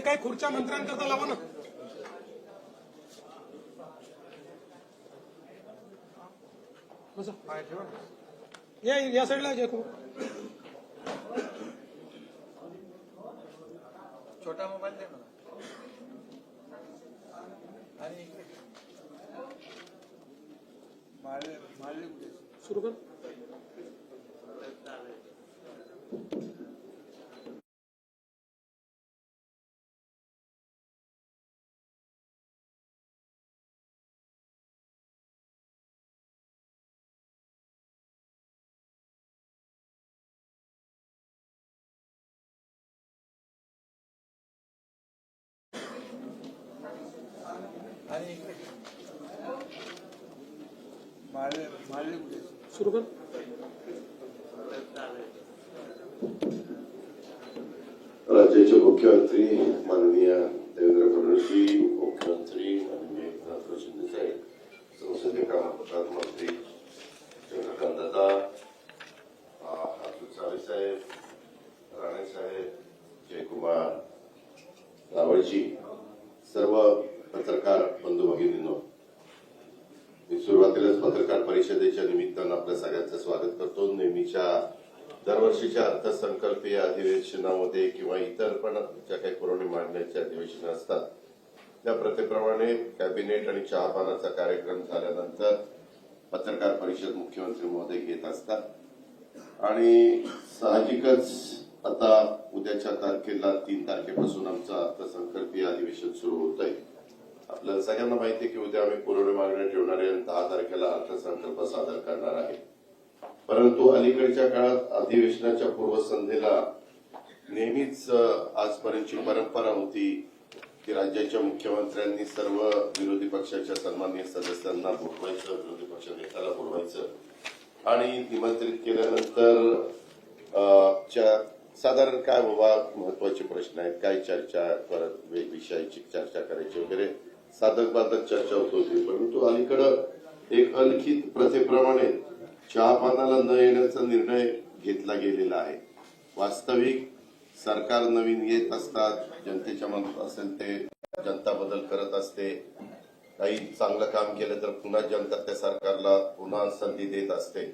काही खुर्च्या मंत्र्यांकरता लावा ना. या साईडला जयकुमार. छोटा मोबाईल दे मला. आणि सुरू कर. आणि सुरू कर. राज्याचे मुख्यमंत्री माननीय देवेंद्र फडणवीस, मुख्यमंत्री माननीय एकनाथ शिंदे साहेब, संसदीय कामकाज मंत्री चंद्रकांत दादा, अतुल सावे साहेब, राणे साहेब, जयकुमार, रावळजी, सर्व पत्रकार बंधू भगिनींनो, मी सुरुवातीलाच पत्रकार परिषदेच्या निमित्तानं आपल्या सगळ्यांचं स्वागत करतो. नेहमीच्या दरवर्षीच्या अर्थसंकल्पीय अधिवेशनामध्ये किंवा इतर पण ज्या काही पुरवणी मागण्याचे अधिवेशन असतात त्या प्रथेप्रमाणे कॅबिनेट आणि चहापानाचा कार्यक्रम झाल्यानंतर पत्रकार परिषद मुख्यमंत्री महोदय घेत असतात आणि साहजिकच आता उद्याच्या तारखेला 3 तारखेपासून आमचं अर्थसंकल्पीय अधिवेशन सुरू होत आहे. आपल्याला सगळ्यांना माहिती आहे की उद्या आम्ही पुरवणी मागण्या ठेवणार आहे आणि 10 तारखेला अर्थसंकल्प सादर करणार आहे. परंतु अलीकडच्या काळात अधिवेशनाच्या पूर्वसंध्येला नेहमीच आजपर्यंतची परंपरा होती की राज्याच्या मुख्यमंत्र्यांनी सर्व विरोधी पक्षाच्या सन्माननीय सदस्यांना बोलवायचं, विरोधी पक्ष नेत्याला बोलवायचं आणि निमंत्रित केल्यानंतर साधारण काय बाबा महत्वाचे प्रश्न आहेत, काय चर्चा परत विषयाची चर्चा करायची वगैरे साधक बाधक चर्चा होत होती. परंतु अलीकडं एक अलिखित प्रथेप्रमाणे चहापानाला न येण्याचा निर्णय घेतला गेलेला आहे. वास्तविक सरकार नवीन येत असतात, जनतेच्या मनात असेल ते जनता बदल करत असते. काही चांगलं काम केलं तर पुन्हा जनता त्या सरकारला पुन्हा संधी देत असते.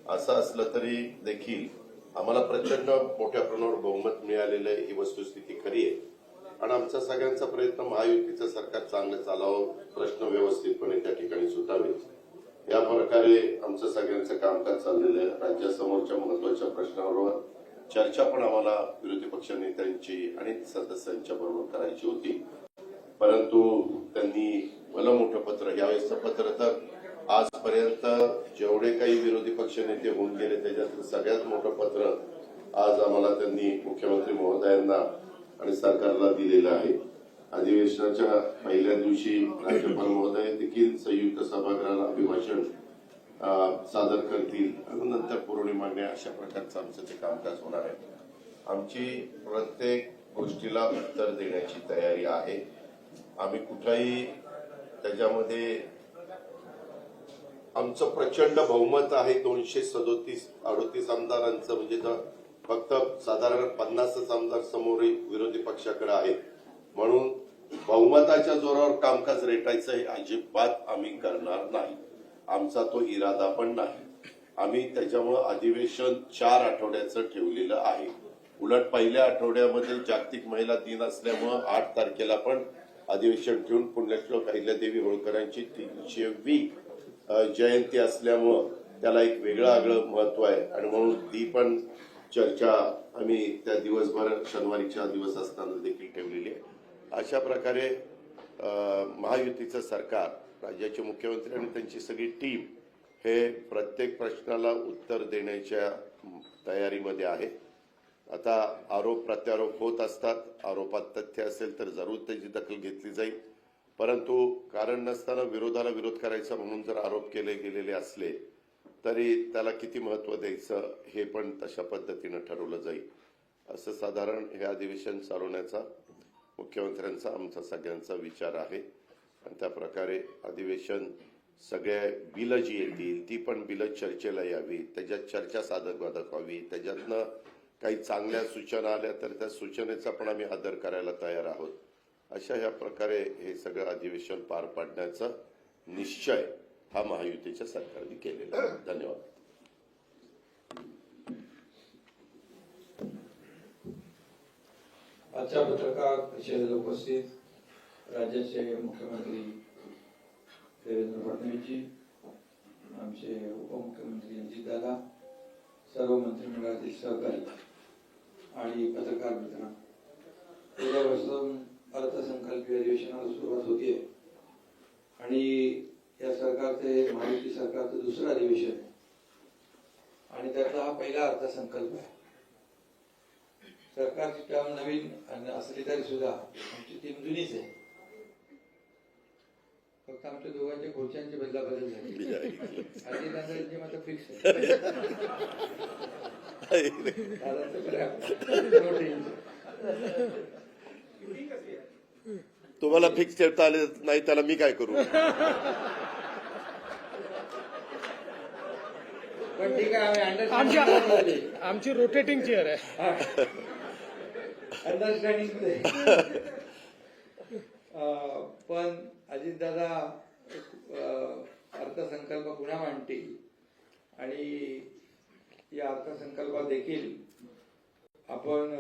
असं असलं तरी देखील आम्हाला प्रचंड मोठ्या प्रमाणावर बहुमत मिळालेलं आहे, ही वस्तुस्थिती खरी आहे आणि आमचा सगळ्यांचा प्रयत्न महायुतीचं सरकार चांगलं चालावं, प्रश्न व्यवस्थितपणे त्या ठिकाणी सुटावेत या प्रकारे आमचं सगळ्यांचं कामकाज चाललेलं आहे. राज्यासमोरच्या महत्वाच्या प्रश्नावर चर्चा पण आम्हाला विरोधी पक्ष नेत्यांची आणि सदस्यांच्या बरोबर करायची होती. परंतु त्यांनी भलं मोठं पत्र, यावेळेसचं पत्र तर आजपर्यंत जेवढे काही विरोधी पक्ष नेते होऊन गेले त्याच्यातलं सगळ्यात मोठं पत्र आज आम्हाला त्यांनी मुख्यमंत्री महोदयांना आणि सरकारला दिलेलं आहे. अधिवेशनाच्या पहिल्या दिवशी राज्यपाल महोदय देखील संयुक्त सभागृहाला अभिभाषण सादर करतील आणि नंतर पुरवणी मागण्या अशा प्रकारचं आमचं ते कामकाज होणार आहे. आमची प्रत्येक गोष्टीला उत्तर देण्याची तयारी आहे. आम्ही कुठेही त्याच्यामध्ये आमचं प्रचंड बहुमत आहे, 237-38 आमदारांचं, म्हणजे फक्त साधारण 50च आमदार समोर विरोधी पक्षाकडे आहेत. म्हणून बहुमताच्या जोरावर कामकाज रेटायचं हे अजिबात आम्ही करणार नाही. आमचा तो इरादा पण नाही. आम्ही त्याच्यामुळे अधिवेशन 4 आठवड्याचं ठेवलेलं आहे. उलट पहिल्या आठवड्यामध्ये जागतिक महिला दिन असल्यामुळे 8 तारखेला पण अधिवेशन ठेवून पुण्यश्लोक अहिल्यादेवी होळकरांची 300वी जयंती असल्यामुळं त्याला एक वेगळं महत्व आहे आणि म्हणून ती पण चर्चा आम्ही त्या दिवसभर शनिवारीचा दिवस असताना देखील ठेवलेली आहे. अशा प्रकारे महायुतीचं सरकार, राज्याचे मुख्यमंत्री आणि त्यांची सगळी टीम हे प्रत्येक प्रश्नाला उत्तर देण्याच्या तयारीमध्ये आहे. आता आरोप प्रत्यारोप होत असतात. आरोपात तथ्य असेल तर जरूर त्याची दखल घेतली जाईल. परंतु कारण नसताना विरोधाला विरोध करायचा म्हणून जर आरोप केले गेलेले असले तरी त्याला किती महत्व द्यायचं हे पण तशा पद्धतीनं ठरवलं जाईल. असं साधारण हे अधिवेशन चालवण्याचा मुख्यमंत्र्यांचा आमचा सगळ्यांचा विचार आहे आणि त्या प्रकारे अधिवेशन सगळ्या बिलं जी येतील ती पण बिलं चर्चेला यावी, त्याच्यात चर्चा साधक बाधक व्हावी, त्याच्यातनं काही चांगल्या सूचना आल्या तर त्या सूचनेचा पण आम्ही आदर करायला तयार आहोत. अशा ह्या प्रकारे हे सगळं अधिवेशन पार पाडण्याचा निश्चय हा महायुतीच्या सरकारने केलेला आहे. धन्यवाद. आजच्या पत्रकार परिषदेला उपस्थित राज्याचे मुख्यमंत्री देवेंद्र फडणवीसजी, आमचे उपमुख्यमंत्री अजितदादा, सर्व मंत्रिमंडळातील सहकारी आणि पत्रकार मित्र, उद्यापासून अर्थसंकल्पीय अधिवेशनाला सुरुवात होतीये आणि या सरकारचे महायुती सरकारचं दुसरं अधिवेशन आहे आणि त्यातला हा पहिला अर्थसंकल्प आहे. सरकारची टर्म नवीन असली तरी सुद्धा आमची टीम जुनीच आहे. फक्त आमच्या दोघांच्या खुर्च्यांची बदलाबदल झाली. अजितदादांची मात्र फिक्स आहे. दादांचं बरं. तुम्हाला फिक्स ठेवता आले नाही त्याला मी काय करू. पण ठीक आहे, आम्ही आमची रोटेटिंग चेअर आहे. अंडरस्टँडिंग. पण अजितदादा अर्थसंकल्प पुन्हा मांडतील आणि या अर्थसंकल्पात देखील आपण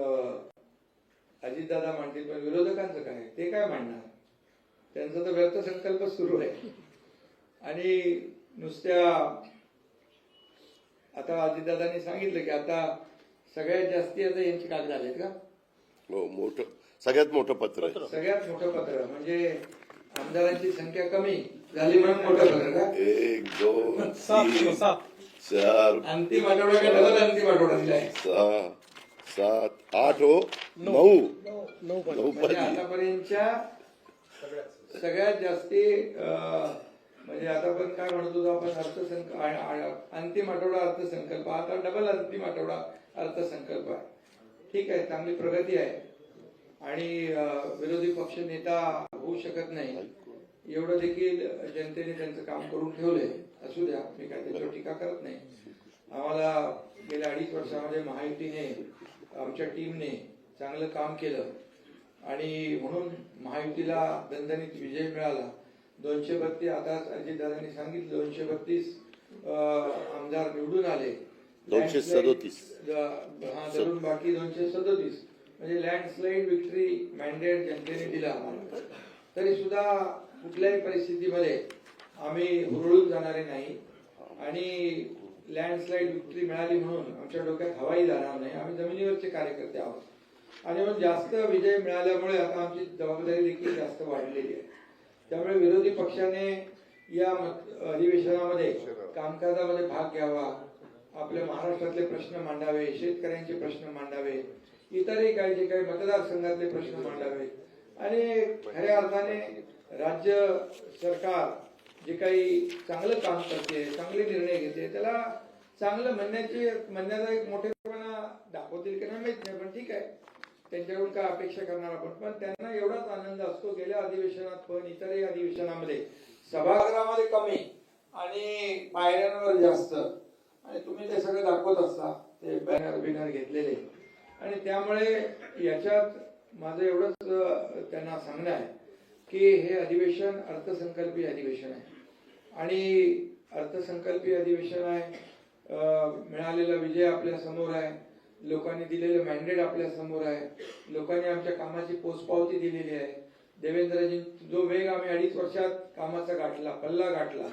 अजितदादा मांडतील, पण विरोधकांचं काय, ते काय मांडणार? त्यांचा तर व्यर्थ संकल्प सुरू आहे. आणि नुसत्या आता अजितदादांनी सांगितलं की आता सगळ्यात जास्ती आता यांची कागद आलेत का? हो, मोठं सगळ्यात मोठं पत्र आहे. सगळ्यात मोठं पत्र म्हणजे आमदारांची संख्या कमी झाली म्हणून मोठं पत्र का? 1 2 सात 3 सात 4 अंतिम आठवडा का डबल अंतिम आठवडा दिलाय? 6 7 8 हो 9 9 म्हणजे आतापर्यंतच्या सगळ्यात जास्ती म्हणजे आता पण काय म्हणत होतो आपण अंतिम आठवडा अर्थसंकल्प, आता डबल अंतिम आठवडा अर्थसंकल्प आहे. ठीक आहे, चांगली प्रगती आहे आणि विरोधी पक्ष नेता होऊ शकत नाही एवढं देखील जनतेने त्यांचं काम करून ठेवलंय. असू द्या, मी काय त्याच्यावर टीका करत नाही. आम्हाला गेल्या 2.5 वर्षामध्ये महायुतीने, आमच्या टीमने चांगलं काम केलं आणि म्हणून महायुतीला दणदणीत विजय मिळाला. 232, आता अजितदादांनी सांगितलं 232 आमदार निवडून आले. 237 हा, धरून बाकी 237 म्हणजे लँडस्लाईड विक्ट्री मॅन्डेट जनतेने दिला आम्हाला. तरी सुद्धा कुठल्याही परिस्थितीमध्ये आम्ही हुरळून जाणारे नाही आणि लँडस्लाईड विक्ट्री मिळाली म्हणून आमच्या डोक्यात हवाई जाणार नाही. आम्ही जमिनीवरचे कार्यकर्ते आहोत आणि मग जास्त विजय मिळाल्यामुळे आता आमची जबाबदारी देखील जास्त वाढलेली आहे. त्यामुळे विरोधी पक्षाने या अधिवेशनामध्ये कामकाजामध्ये भाग घ्यावा, आपल्या महाराष्ट्रातले प्रश्न मांडावे, शेतकऱ्यांचे प्रश्न मांडावे, इतरही काही जे काही मतदारसंघातले प्रश्न मांडावे आणि खऱ्या अर्थाने राज्य सरकार जे काही चांगलं काम करते, चांगले निर्णय घेते, त्याला चांगलं म्हणण्याचा एक मोठेपणा दाखवतील की नाही माहित नाही, पण ठीक आहे, त्यांच्याकडून काय अपेक्षा करणार आपण. पण त्यांना एवढाच आनंद असतो गेल्या अधिवेशनात पण इतरही अधिवेशनामध्ये सभागृहामध्ये कमी आणि पायऱ्यांवर जास्त, आणि तुम्ही ते सगळं दाखवत असता ते बॅनर बिनर घेतलेले. आणि त्यामुळे याच्यात माझं एवढंच त्यांना सांगणं आहे की हे अधिवेशन अर्थसंकल्पीय अधिवेशन आहे आणि अर्थसंकल्पीय अधिवेशन आहे. मिळालेला विजय आपल्या समोर आहे, लोकांनी दिलेलं मॅन्डेट आपल्या समोर आहे, लोकांनी आमच्या कामाची पोचपावती दिलेली आहे. देवेंद्रजी जो वेग आम्ही 2.5 वर्षात कामाचा गाठला, पल्ला गाठला,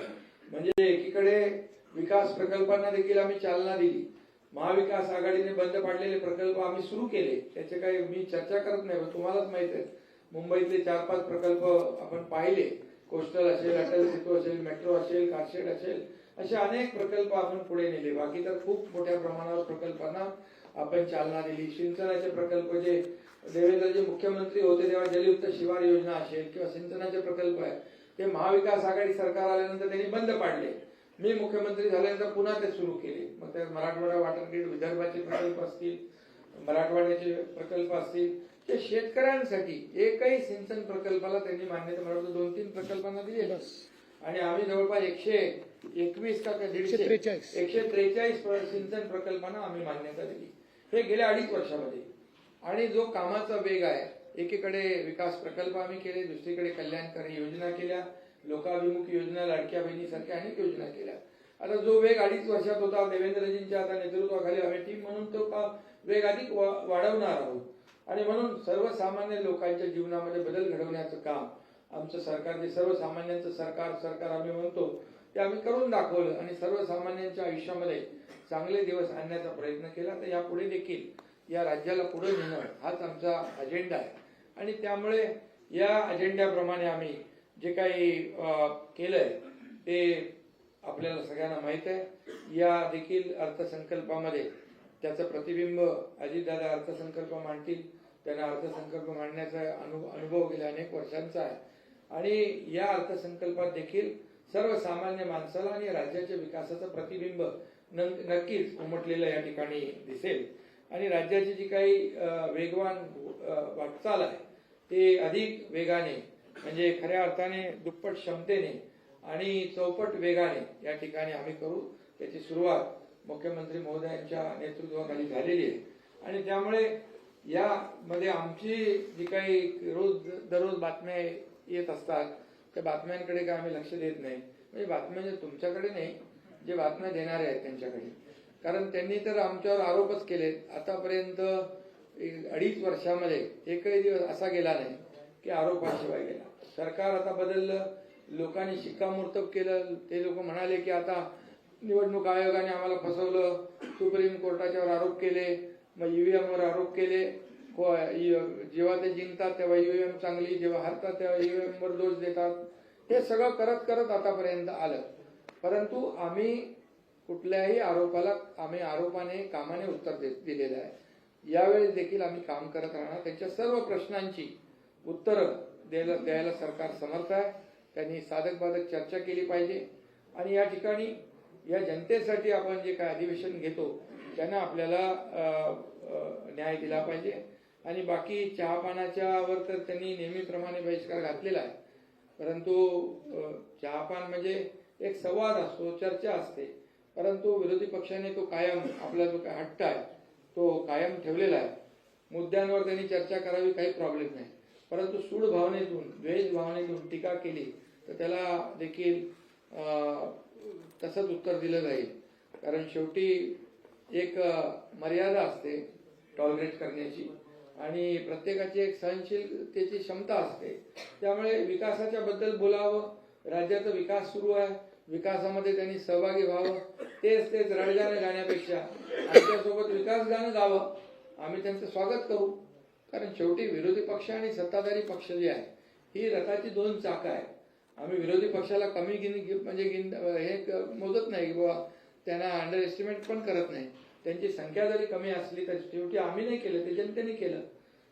म्हणजे एकीकडे विकास प्रकल्पांना देखील आम्ही चालना दिली. महाविकास आघाडीने बंद पाडलेले प्रकल्प आम्ही सुरू केले, त्याचे काही मी चर्चा करत नाही, तुम्हालाच माहित आहे. मुंबईतले 4-5 प्रकल्प आपण पाहिले, कोस्टल असेल, अटल सेतू असेल, मेट्रो असेल, कारशेड असेल, असे अनेक प्रकल्प आपण पुढे नेले. बाकी तर खूप मोठ्या प्रमाणावर प्रकल्पांना आपण चालना दिली. सिंचनाचे प्रकल्प जे देवेंद्रजी मुख्यमंत्री होते तेव्हा जलयुक्त शिवार योजना असेल किंवा सिंचनाचे प्रकल्प आहे ते महाविकास आघाडी सरकार आल्यानंतर त्यांनी बंद पाडले. मी मुख्यमंत्री झाल्यानंतर पुन्हा ते सुरू केले. मग त्या मराठवाडा वॉटर ग्रीड, विदर्भाचे प्रकल्प असतील, मराठवाड्याचे प्रकल्प असतील, ते शेतकऱ्यांसाठी एकही सिंचन प्रकल्पाला त्यांनी मान्यता मिळवली. 2-3 प्रकल्पांना दिली आणि आम्ही जवळपास 121 का 143 सिंचन प्रकल्पांना आम्ही मान्यता दिली. हे गेल्या 2.5 वर्षामध्ये. आणि जो कामाचा वेग आहे, एकीकडे विकास प्रकल्प आम्ही केले, दुसरीकडे कल्याणकारी योजना केल्या, लोकाभिमुख योजना, लाडक्या बहिणीसारख्या अनेक योजना केल्या. आता जो वेग 2.5 वर्षात होता, देवेंद्रजींच्या आता नेतृत्वाखाली आम्ही टीम म्हणून तो वेग अधिक वाढवणार आहोत. आणि म्हणून सर्वसामान्य लोकांच्या जीवनामध्ये बदल घडवण्याचं काम आमचं सरकार, जे सर्वसामान्यांचं सरकार आम्ही म्हणतो, ते आम्ही करून दाखवलं आणि सर्वसामान्यांच्या आयुष्यामध्ये चांगले दिवस आणण्याचा प्रयत्न केला. तर यापुढे देखील या राज्याला पुढे नेणं हाच आमचा अजेंडा आहे. आणि त्यामुळे या अजेंड्याप्रमाणे आम्ही जे काही केलंय ते आपल्याला सगळ्यांना माहित आहे. या देखील अर्थसंकल्पामध्ये त्याचं प्रतिबिंब अजितदादा अर्थसंकल्प मांडतील. त्यांना अर्थसंकल्प मांडण्याचा अनुभव गेल्या अनेक वर्षांचा आहे. आणि या अर्थसंकल्पात देखील सर्वसामान्य माणसाला आणि राज्याच्या विकासाचं प्रतिबिंब नक्कीच उमटलेलं या ठिकाणी दिसेल. आणि राज्याची जी काही वेगवान वाटचाल आहे ते अधिक वेगाने, म्हणजे खऱ्या अर्थाने दुप्पट क्षमतेने आणि चौपट वेगाने या ठिकाणी आम्ही करू. त्याची सुरुवात मुख्यमंत्री महोदयांच्या नेतृत्वाखाली झालेली आहे. आणि त्यामुळे यामध्ये आमची जी काही दररोज बातम्या येत असतात त्या बातम्यांकडे काय आम्ही लक्ष देत नाही. म्हणजे बातम्या तुमच्याकडे नाही, जे बातम्या देणारे आहेत त्यांच्याकडे. कारण त्यांनी तर आमच्यावर आरोपच केले. आतापर्यंत 2.5 वर्षामध्ये एकही दिवस असा गेला नाही की आरोपाशिवाय गेला. सरकार आता बदललं, लोकांनी शिक्कामोर्तब केलं. ते लोक म्हणाले की आता निवडणूक आयोगाने आम्हाला फसवलं, सुप्रीम कोर्टाच्यावर आरोप केले, मग ईव्हीएम वर आरोप केले. जेव्हा ते जिंकतात तेव्हा ईव्हीएम चांगली, जेव्हा हरतात तेव्हा ईव्हीएम वर दोष देतात. हे सगळं करत करत आतापर्यंत आलं. परंतु आम्ही कुठल्याही आरोपाने कामाने उत्तर दिलेलं आहे. यावेळेस देखील आम्ही काम करत राहणार. त्यांच्या सर्व प्रश्नांची उत्तरं द्यायला सरकार समर्थ आहे. त्यांनी साधक बाधक चर्चा केली पाहिजे. आणि या ठिकाणी या जनतेसाठी आपण जे काय अधिवेशन घेतो त्यांना आपल्याला न्याय दिला पाहिजे. आणि बाकी चहापानाच्या वर तर त्यांनी नेहमीप्रमाणे बहिष्कार घातलेला आहे. परंतु चहापान म्हणजे एक संवाद असतो, चर्चा असते. परंतु विरोधी पक्षाने तो कायम, आपला जो काय हट्ट आहे तो कायम ठेवलेला आहे. मुद्द्यांवर त्यांनी चर्चा करावी, काही प्रॉब्लेम नाही. परंतु सूड भावनेतून, द्वेष भावनेतून टीका केली तर त्याला देखील तसंच उत्तर दिलं जाईल. कारण शेवटी एक मर्यादा असते टॉलरेट करण्याची आणि प्रत्येकाची एक सहनशीलतेची क्षमता असते. त्यामुळे विकासाच्या बद्दल बोलावं, राज्याचा विकास सुरू आहे, विकासामध्ये त्यांनी सहभागी व्हावं. तेच रडगाणं गाण्यापेक्षा आमच्यासोबत विकास गाणं गावं. आम्ही त्यांचं स्वागत करू. कारण शेवटी विरोधी पक्ष आणि सत्ताधारी पक्ष जे आहे ही रथाची 2 चाकं आहेत. आम्ही विरोधी पक्षाला कमी हे मोजत नाही किंवा त्यांना अंडर एस्टिमेट पण करत नाही. त्यांची संख्या जरी कमी असली तर शेवटी आम्ही नाही केलं, ते जनतेने केलं.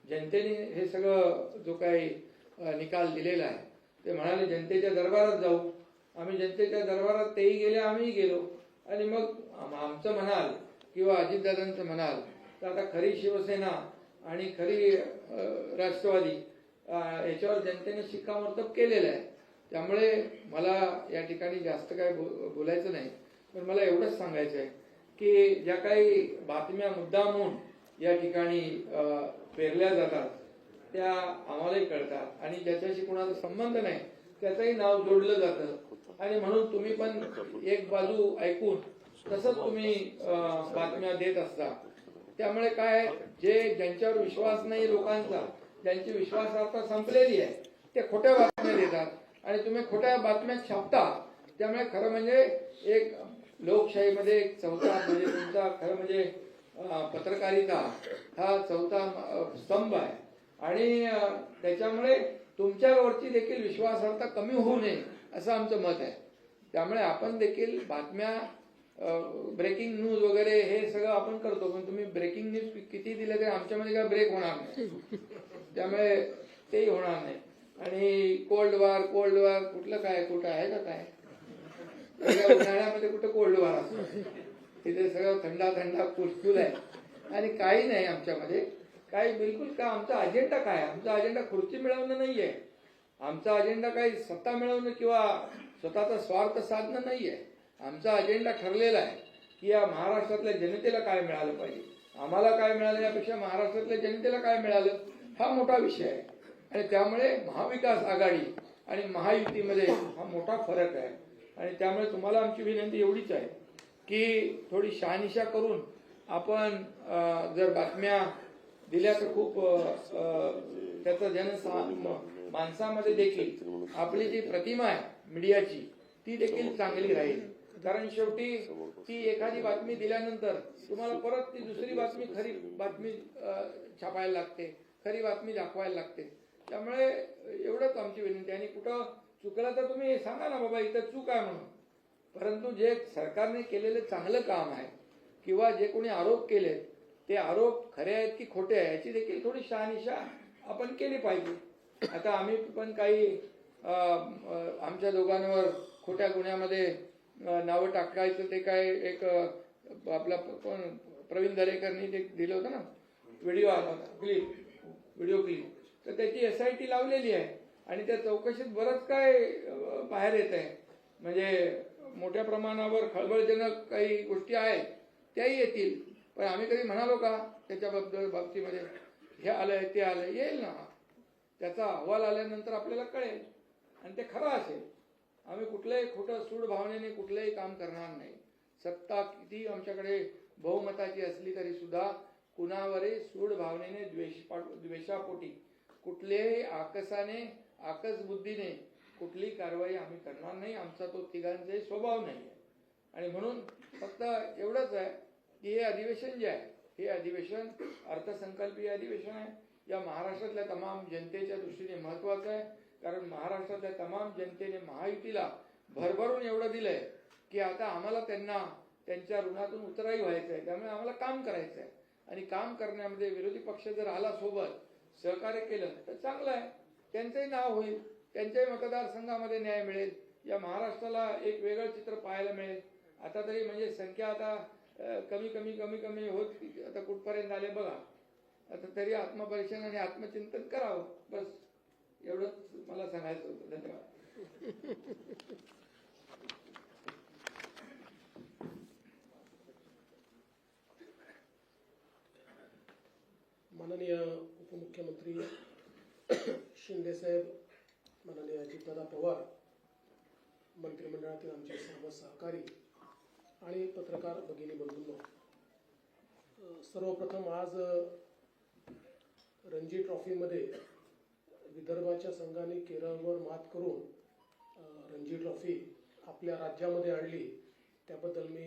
जनतेने हे सगळं जो काही निकाल दिलेला आहे ते म्हणाले जनतेच्या दरबारात जाऊ. आम्ही जनतेच्या दरबारात तेही गेले, आम्हीही गेलो. आणि मग आमचं म्हणाल किंवा अजितदादांचं म्हणाल तर आता खरी शिवसेना आणि खरी राष्ट्रवादी याच्यावर जनतेने शिक्कामोर्तब केलेलं आहे. त्यामुळे मला या ठिकाणी जास्त काय बोलायचं नाही. पण मला एवढंच सांगायचं आहे की ज्या काही बातम्या मुद्दामून या ठिकाणी पेरल्या जातात त्या आम्हालाही कळतात आणि ज्याच्याशी कोणाचा संबंध नाही त्याचंही नाव जोडलं जातं. आणि म्हणून तुम्ही पण एक बाजू ऐकून तसंच तुम्ही बातम्या देत असता. त्यामुळे काय, जे ज्यांच्यावर विश्वास नाही लोकांचा, ज्यांची विश्वासार्हता संपलेली आहे ते खोट्या बातम्या देतात आणि तुम्ही खोट्या बातम्या छापता. त्यामुळे खरं म्हणजे एक लोकशाहीमध्ये एक चौथा म्हणजे तुमचा खरं म्हणजे पत्रकारिता हा चौथा स्तंभ आहे. आणि त्याच्यामुळे तुमच्यावरची देखील विश्वासार्हता कमी होऊ नये असं आमचं मत आहे. त्यामुळे आपण देखील बातम्या, ब्रेकिंग न्यूज वगैरे हे सगळं आपण करतो. पण तुम्ही ब्रेकिंग न्यूज किती दिले तरी आमच्यामध्ये काय ब्रेक होणार नाही. त्यामुळे तेही होणार नाही. आणि कोल्ड वॉर कुठलं काय, कुठं आहे का काय? उन्हाळ्यामध्ये कुठं कोल्ड वॉर असतो? तिथे सगळं थंडा कुलकुल आहे आणि काही नाही आमच्यामध्ये. काही बिलकुल का. आमचा अजेंडा काय? आमचा अजेंडा खुर्ची मिळवणं नाहीये. आमचा अजेंडा काही सत्ता मिळवणं किंवा स्वतःचा स्वार्थ साधणं नाहीये. आमचा अजेंडा ठरलेला आहे की या महाराष्ट्रातल्या जनतेला काय मिळालं पाहिजे. आम्हाला काय मिळालं यापेक्षा महाराष्ट्रातल्या जनतेला काय मिळालं हा मोठा विषय आहे. आणि त्यामुळे महाविकास आघाडी आणि महायुतीमध्ये हा मोठा फरक आहे. आणि त्यामुळे तुम्हाला आमची विनंती एवढीच आहे की थोडी शहानिशा करून आपण जर बातम्या दिल्या तर खूप त्याचं माणसामध्ये देखील आपली जी प्रतिमा आहे मीडियाची ती देखील चांगली राहील. कारण शेवटी ती एखादी बातमी दिल्यानंतर तुम्हाला परत ती दुसरी बातमी खरी बातमी छापायला लागते, खरी बातमी दाखवायला लागते. त्यामुळे एवढंच आमची विनंती. आणि कुठं चुकलं तर तुम्ही सांगा ना बाबा इथं चूक आहे म्हणून. परंतु जे सरकारने केलेलं चांगलं काम आहे किंवा जे कोणी आरोप केले ते आरोप खरे आहेत की खोटे आहेत याची देखील थोडी शहानिशा आपण केली पाहिजे. आता आम्ही पण काही आमच्या दोघांवर खोट्या गुन्ह्यामध्ये नावं टाकायचं ते काय एक आपला प्रवीण दरेकरनी ते दिलं होतं ना व्हिडिओ क्लिप. तर त्याची SIT लावलेली आहे आणि त्या चौकशीत बरंच काय बाहेर येत आहे. म्हणजे मोठ्या प्रमाणावर खळबळजनक काही गोष्टी आहेत त्याही येतील. पण आम्ही कधी म्हणालो का त्याच्याबद्दल बाबतीमध्ये हे आलंय ते आलंय? येईल ना, त्याचा अहवाल आल्यानंतर आपल्याला कळेल आणि ते खरं असेल. आम्ही कुठल्याही खोटं सूड भावनेने कुठलंही काम करणार नाही. सत्ता किती आमच्याकडे बहुमताची असली तरी सुद्धा कुणावरही सूड भावनेने द्वेषापोटी कुठल्याही आकसाने आकस बुद्धीने कुठली कारवाई आम्ही करणार नाही. आमचा तो तिघांचाही स्वभाव नाही आहे. आणि म्हणून फक्त एवढंच आहे की हे अधिवेशन जे आहे हे अधिवेशन अर्थसंकल्पीय अधिवेशन आहे. या महाराष्ट्रातल्या तमाम जनतेच्या दृष्टीने महत्वाचं आहे. कारण महाराष्ट्रातल्या तमाम जनतेने महायुतीला भरभरून एवढं दिलंय की आता आम्हाला त्यांना त्यांच्या ऋणातून उतराई व्हायचं आहे. त्यामुळे आम्हाला काम करायचं आहे. आणि काम करण्यामध्ये विरोधी पक्ष जर आला सोबत सहकार्य केलं तर चांगलं आहे. त्यांचंही नाव होईल, त्यांच्याही मतदारसंघामध्ये न्याय मिळेल. या महाराष्ट्राला एक वेगळं चित्र पाहायला मिळेल. आता तरी म्हणजे संख्या आता कमी कमी कमी कमी होत आता कुठपर्यंत आले बघा. आता तरी आत्मपरीक्षण आणि आत्मचिंतन करावं. बस एवढंच मला सांगायचं होतं. धन्यवाद. माननीय उपमुख्यमंत्री शिंदे साहेब, माननीय अजितदादा पवार, मंत्रिमंडळातील आमचे सर्व सहकारी आणि पत्रकार भगिनी बंधूंनो, सर्वप्रथम आज रणजी ट्रॉफीमध्ये विदर्भाच्या संघाने केरळवर मात करून रणजी ट्रॉफी आपल्या राज्यामध्ये आणली. त्याबद्दल मी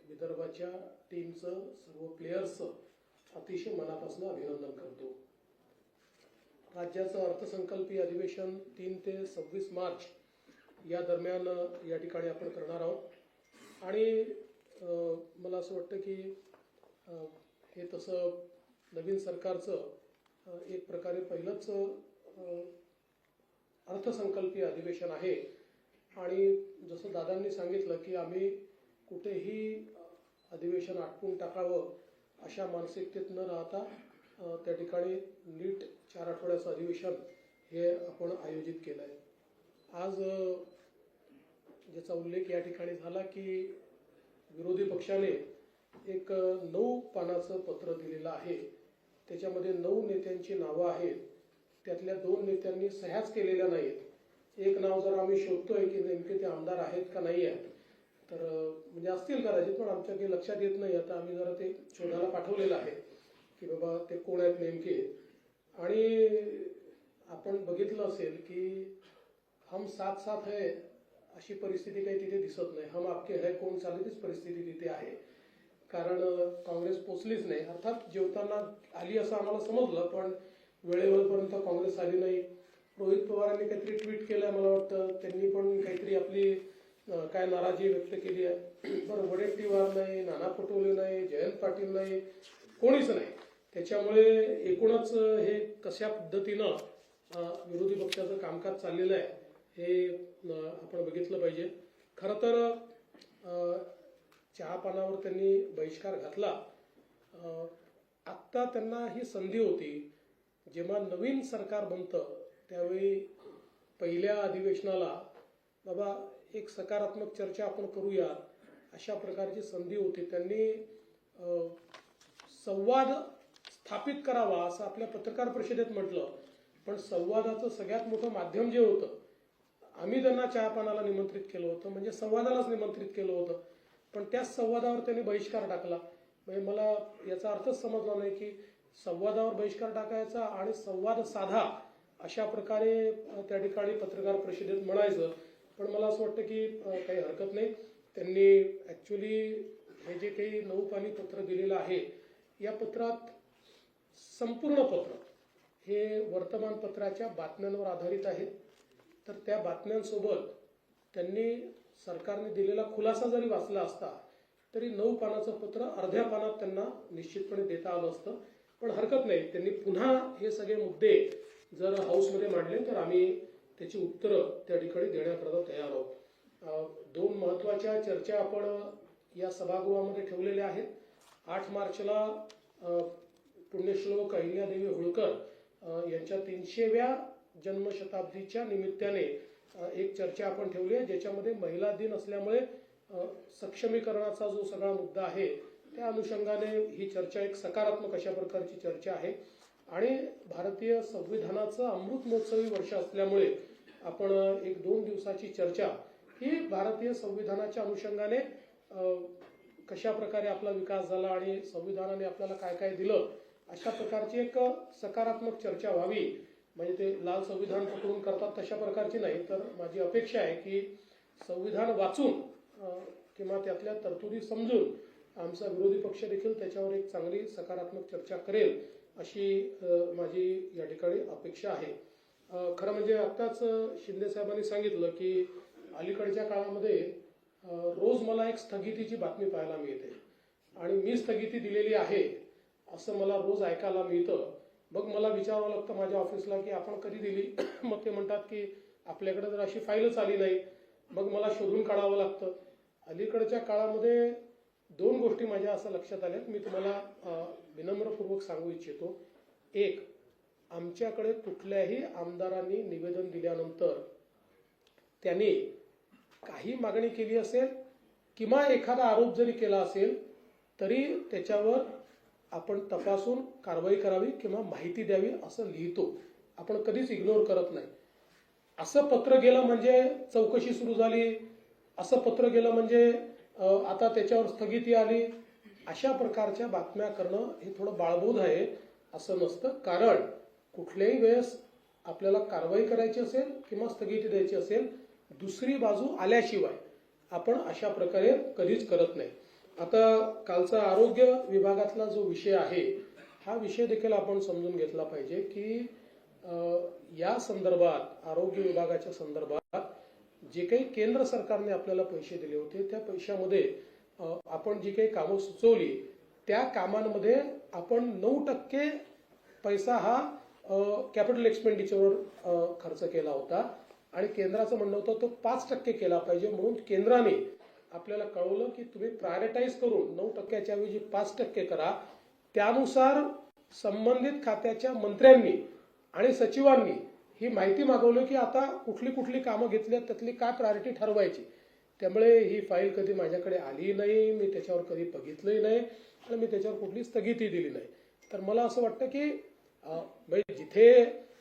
विदर्भाच्या टीमचं सर्व प्लेयर्सचं अतिशय मनापासून अभिनंदन करतो. राज्याचं अर्थसंकल्पीय अधिवेशन 3 ते 26 मार्च या दरम्यान या ठिकाणी आपण करणार आहोत. आणि मला असं वाटतं की हे तसं नवीन सरकारचं एक प्रकारे पहिलंच अर्थसंकल्पीय अधिवेशन आहे. आणि जसं दादांनी सांगितलं की आम्ही कुठेही अधिवेशन आटपून टाकावं अशा मानसिकतेत न राहता त्या ठिकाणी नीट 4 आठवड्याचं अधिवेशन हे आपण आयोजित केलं आहे. आज ज्याचा उल्लेख या ठिकाणी झाला की विरोधी पक्षाने एक 9 पानाचं पत्र दिलेलं आहे. त्याच्यामध्ये 9 नेत्यांची नावं आहेत. त्यातल्या 2 नेत्यांनी सह्याच केलेल्या नाहीत. एक नाव जर आम्ही शोधतोय की नेमके ते आमदार आहेत का नाही आहेत, तर म्हणजे असतील कदाचित, पण आमच्या काही लक्षात येत नाही. आता आम्ही जरा ते शोधायला पाठवलेलं आहे की बाबा ते कोण आहेत नेमके. आणि आपण बघितलं असेल की हम साथ साथ है अशी परिस्थिती काही तिथे दिसत नाही. हम आपके है कोण चालतीच परिस्थिती तिथे आहे. कारण काँग्रेस पोचलीच नाही. अर्थात जेवताना आली असं आम्हाला समजलं, पण वेळेवरपर्यंत काँग्रेस आली नाही. रोहित पवारांनी काहीतरी ट्विट केलं मला वाटतं, त्यांनी पण काहीतरी आपली काय नाराजी व्यक्त केली आहे. बरं, वडेट्टीवार नाही, नाना पटोले नाही, जयंत पाटील नाही, कोणीच नाही. त्याच्यामुळे एकूणच हे कशा पद्धतीनं विरोधी पक्षाचं कामकाज चाललेलं आहे हे आपण बघितलं पाहिजे. खरं तर चहा पानावर त्यांनी बहिष्कार घातला. आत्ता त्यांना ही संधी होती. जेव्हा नवीन सरकार बनतं त्यावेळी पहिल्या अधिवेशनाला बाबा एक सकारात्मक चर्चा आपण करूया अशा प्रकारची संधी होती. त्यांनी संवाद स्थापित करावा असं आपल्या पत्रकार परिषदेत म्हटलं, पण संवादाचं सगळ्यात मोठं माध्यम जे होतं, आम्ही त्यांना चहापानाला निमंत्रित केलं होतं, म्हणजे संवादालाच निमंत्रित केलं होतं, पण त्याच संवादावर त्यांनी बहिष्कार टाकला. म्हणजे मला याचा अर्थच समजला नाही की संवादावर बहिष्कार टाकायचा आणि संवाद साधा अशा प्रकारे त्या ठिकाणी पत्रकार परिषदेत म्हणायचं. पण मला असं वाटतं की काही हरकत नाही. त्यांनी ॲक्च्युली हे जे काही 9 पानी पत्र दिलेलं आहे, या पत्रात संपूर्ण पत्र हे वर्तमानपत्राच्या बातम्यांवर आधारित आहे. तर त्या बातम्यांसोबत त्यांनी सरकारने दिलेला खुलासा जरी वाचला असता तरी 9 पानाचं पत्र अर्ध्या पानात त्यांना निश्चितपणे देता आलं असतं. पण हरकत नाही, त्यांनी पुन्हा हे सगळे मुद्दे जर हाऊसमध्ये मांडले तर आम्ही त्याची उत्तरं त्या ठिकाणी देण्याकरता तयार आहोत. 2 महत्त्वाच्या चर्चा आपण या सभागृहामध्ये ठेवलेल्या आहेत. 8 मार्चला पुण्यश्लोक अहिल्यादेवी होळकर यांच्या 300व्या जन्मशताब्दीच्या निमित्ताने एक चर्चा आपण ठेवली आहे, ज्याच्यामध्ये महिला दिन असल्यामुळे सक्षमीकरणाचा जो सगळा मुद्दा आहे त्या अनुषंगाने ही चर्चा एक सकारात्मक अशा प्रकारची चर्चा आहे. आणि भारतीय संविधानाचं अमृत महोत्सवी वर्ष असल्यामुळे आपण एक 2 दिवसाची चर्चा ही भारतीय संविधानाच्या अनुषंगाने कशा प्रकारे आपला विकास झाला आणि संविधानाने आपल्याला काय काय दिलं अशा प्रकारची एक सकारात्मक चर्चा व्हावी. म्हणजे ते लाल संविधान पकडून करतात तशा प्रकारची नाही, तर माझी अपेक्षा आहे की संविधान वाचून किंवा त्यातल्या तरतुदी समजून आमचा विरोधी पक्ष देखील त्याच्यावर एक चांगली सकारात्मक चर्चा करेल अशी माझी या ठिकाणी अपेक्षा आहे. खरं म्हणजे आत्ताच शिंदे साहेबांनी सांगितलं की अलीकडच्या काळामध्ये रोज मला एक स्थगितीची बातमी पाहायला मिळते आणि मी स्थगिती दिलेली आहे असं मला रोज ऐकायला मिळतं. मग मला विचारावं लागतं माझ्या ऑफिसला की आपण कधी दिली. मग ते म्हणतात की आपल्याकडे जर अशी फाईलच आली नाही. मग मला शोधून काढावं लागतं. अलीकडच्या काळामध्ये 2 गोष्टी माझ्या असं लक्षात आल्यात, मी तुम्हाला विनम्रपूर्वक सांगू इच्छितो. एक, आमच्याकडे कुठल्याही आमदारांनी निवेदन दिल्यानंतर त्यांनी काही मागणी केली असेल किंवा एखादा आरोप जरी केला असेल तरी त्याच्यावर आपण तपासून कारवाई करावी किंवा माहिती द्यावी असं लिहितो. आपण कधीच इग्नोर करत नाही. असं पत्र गेलं म्हणजे चौकशी सुरू झाली, असं पत्र गेलं म्हणजे आता त्याच्यावर स्थगिती आली, अशा प्रकारच्या बातम्या करणं हे थोडं बाळबोध आहे असं नसतं. कारण कुठल्याही वेळेस आपल्याला कारवाई करायची असेल किंवा स्थगिती द्यायची असेल, दुसरी बाजू आल्याशिवाय आपण अशा प्रकारे कधीच करत नाही. आता कालचा आरोग्य विभागातला जो विषय आहे हा विषय देखील आपण समजून घेतला पाहिजे की या संदर्भात आरोग्य विभागाच्या संदर्भात जे काही केंद्र सरकारने आपल्याला पैसे दिले होते त्या पैशामध्ये आपण जी काही कामं सुचवली त्या कामांमध्ये आपण 9% पैसा हा कॅपिटल एक्सपेंडिचरवर खर्च केला होता आणि केंद्राचं म्हणणं होतं तो 5% केला पाहिजे. म्हणून केंद्राने आपल्याला कळवलं की तुम्ही प्रायोरिटाईज करून 9%च्या ऐवजी 5% करा. त्यानुसार संबंधित खात्याच्या मंत्र्यांनी आणि सचिवांनी ही माहिती मागवली की आता कुठली कुठली कामं घेतली त्यातली काय प्रायोरिटी ठरवायची. त्यामुळे ही फाईल कधी माझ्याकडे आली नाही, मी त्याच्यावर कधी बघितलंही नाही आणि मी त्याच्यावर कुठली स्थगिती दिली नाही. तर मला असं वाटतं की जिथे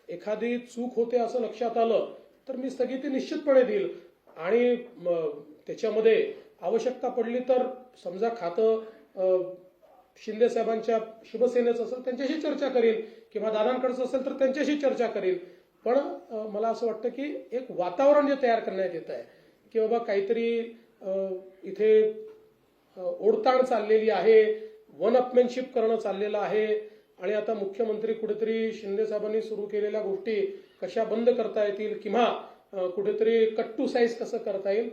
एखादी चूक होते असं लक्षात आलं तर मी स्थगिती निश्चितपणे देईल आणि त्याच्यामध्ये आवश्यकता पडली तर समजा खातं शिंदे साहेबांच्या शिवसेनेचं असेल त्यांच्याशी चर्चा करेल किंवा दादांकडचं असेल तर त्यांच्याशी चर्चा करेल. पण मला असं वाटतं की एक वातावरण जे तयार करण्यात येत आहे की बाबा काहीतरी इथे ओढताण चाललेली आहे, वन अपमॅनशिप करणं चाललेलं आहे आणि आता मुख्यमंत्री कुठेतरी शिंदे साहेबांनी सुरू केलेल्या गोष्टी कशा बंद करता येतील किंवा कुठेतरी कट टू साईज कसं करता येईल.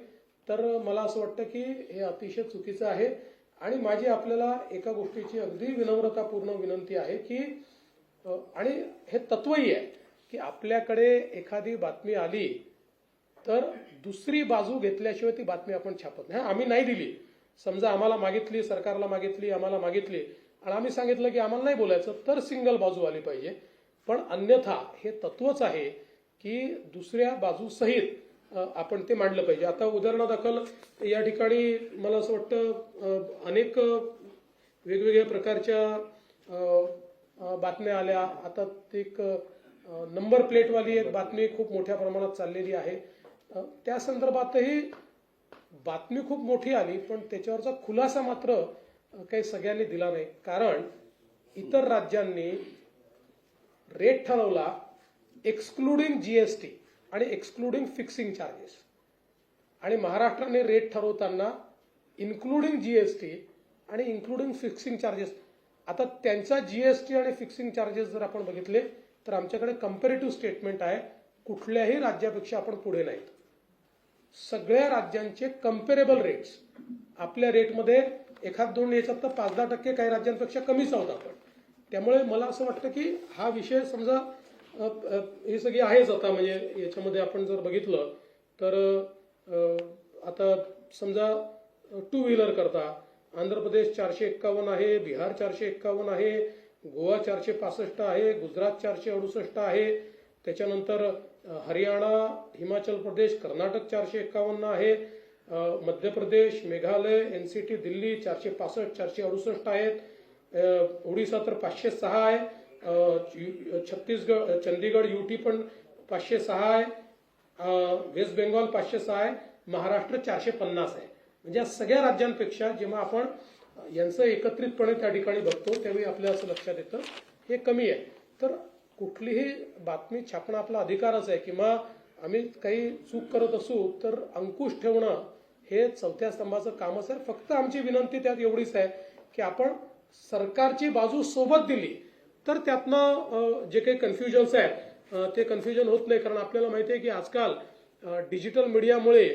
तर मला असं वाटतं की हे अतिशय चुकीचं आहे आणि माझी आपल्याला एका गोष्टीची अगदी विनम्रतापूर्ण विनंती आहे की आणि हे तत्वही आहे की आपल्याकडे एखादी बातमी आली तर दुसरी बाजू घेतल्याशिवाय ती बातमी आपण छापत नाही. आम्ही नाही दिली, समजा आम्हाला मागितली, सरकारला मागितली, आम्हाला मागितली आणि आम्ही सांगितलं की आम्हाला नाही बोलायचं तर सिंगल बाजू आली पाहिजे. पण अन्यथा हे तत्वच आहे की दुसऱ्या बाजूसहित आपण ते मांडलं पाहिजे. आता उदाहरणादाखल या ठिकाणी मला असं वाटतं अनेक वेगवेगळ्या प्रकारच्या बातम्या आल्या. आता ते एक नंबर प्लेटवाली एक बातमी खूप मोठ्या प्रमाणात चाललेली आहे. त्या संदर्भातही बातमी खूप मोठी आली, पण त्याच्यावरचा खुलासा मात्र काही सगळ्यांनी दिला नाही. कारण इतर राज्यांनी रेट ठरवला एक्सक्लुडिंग जीएसटी आणि एक्सक्लुडिंग फिक्सिंग चार्जेस, आणि महाराष्ट्राने रेट ठरवताना इन्क्लुडिंग जीएसटी आणि इन्क्लुडिंग फिक्सिंग चार्जेस. आता त्यांचा जीएसटी आणि फिक्सिंग चार्जेस जर आपण बघितले तर आमच्याकडे कंपॅरेटिव्ह स्टेटमेंट आहे. कुठल्याही राज्यापेक्षा आपण पुढे नाहीत. सगळ्या राज्यांचे कंपेरेबल रेट्स, आपल्या रेटमध्ये एखाद दोन याच्यात तर 5-10% काही राज्यांपेक्षा कमीच आहोत आपण. त्यामुळे मला असं वाटतं की हा विषय समजा हे सगळी आहेच. आता म्हणजे याच्यामध्ये आपण जर बघितलं तर आता समजा 2 व्हीलर करता आंध्र प्रदेश 451 आहे, बिहार 451 आहे, गोवा 465 आहे, गुजरात 468 आहे, त्याच्यानंतर हरियाणा, हिमाचल प्रदेश, कर्नाटक 451 आहे, मध्य प्रदेश, मेघालय, एनसीटी, दिल्ली 465, 468 आहेत, ओडिसा तर 506 आहे, छत्तीसगड, चंदीगड, यूटी पण 506 आहे, वेस्ट बेंगॉल 506 आहे, महाराष्ट्र 450 आहे. म्हणजे या सगळ्या राज्यांपेक्षा जेव्हा आपण यांचं एकत्रितपणे त्या ठिकाणी बघतो त्यावेळी आपल्या असं लक्षात येतं हे कमी आहे. तर कुठलीही बातमी छापणं आपला अधिकारच आहे, किंवा आम्ही काही चूक करत असू तर अंकुश ठेवणं हे चौथ्या स्तंभाचं कामच आहे. फक्त आमची विनंती त्यात एवढीच आहे की आपण सरकारची बाजू सोबत दिली तर त्यातनं जे काही कन्फ्युजन्स आहेत ते कन्फ्युजन होत नाही. कारण आपल्याला माहिती आहे की आजकाल डिजिटल मीडियामुळे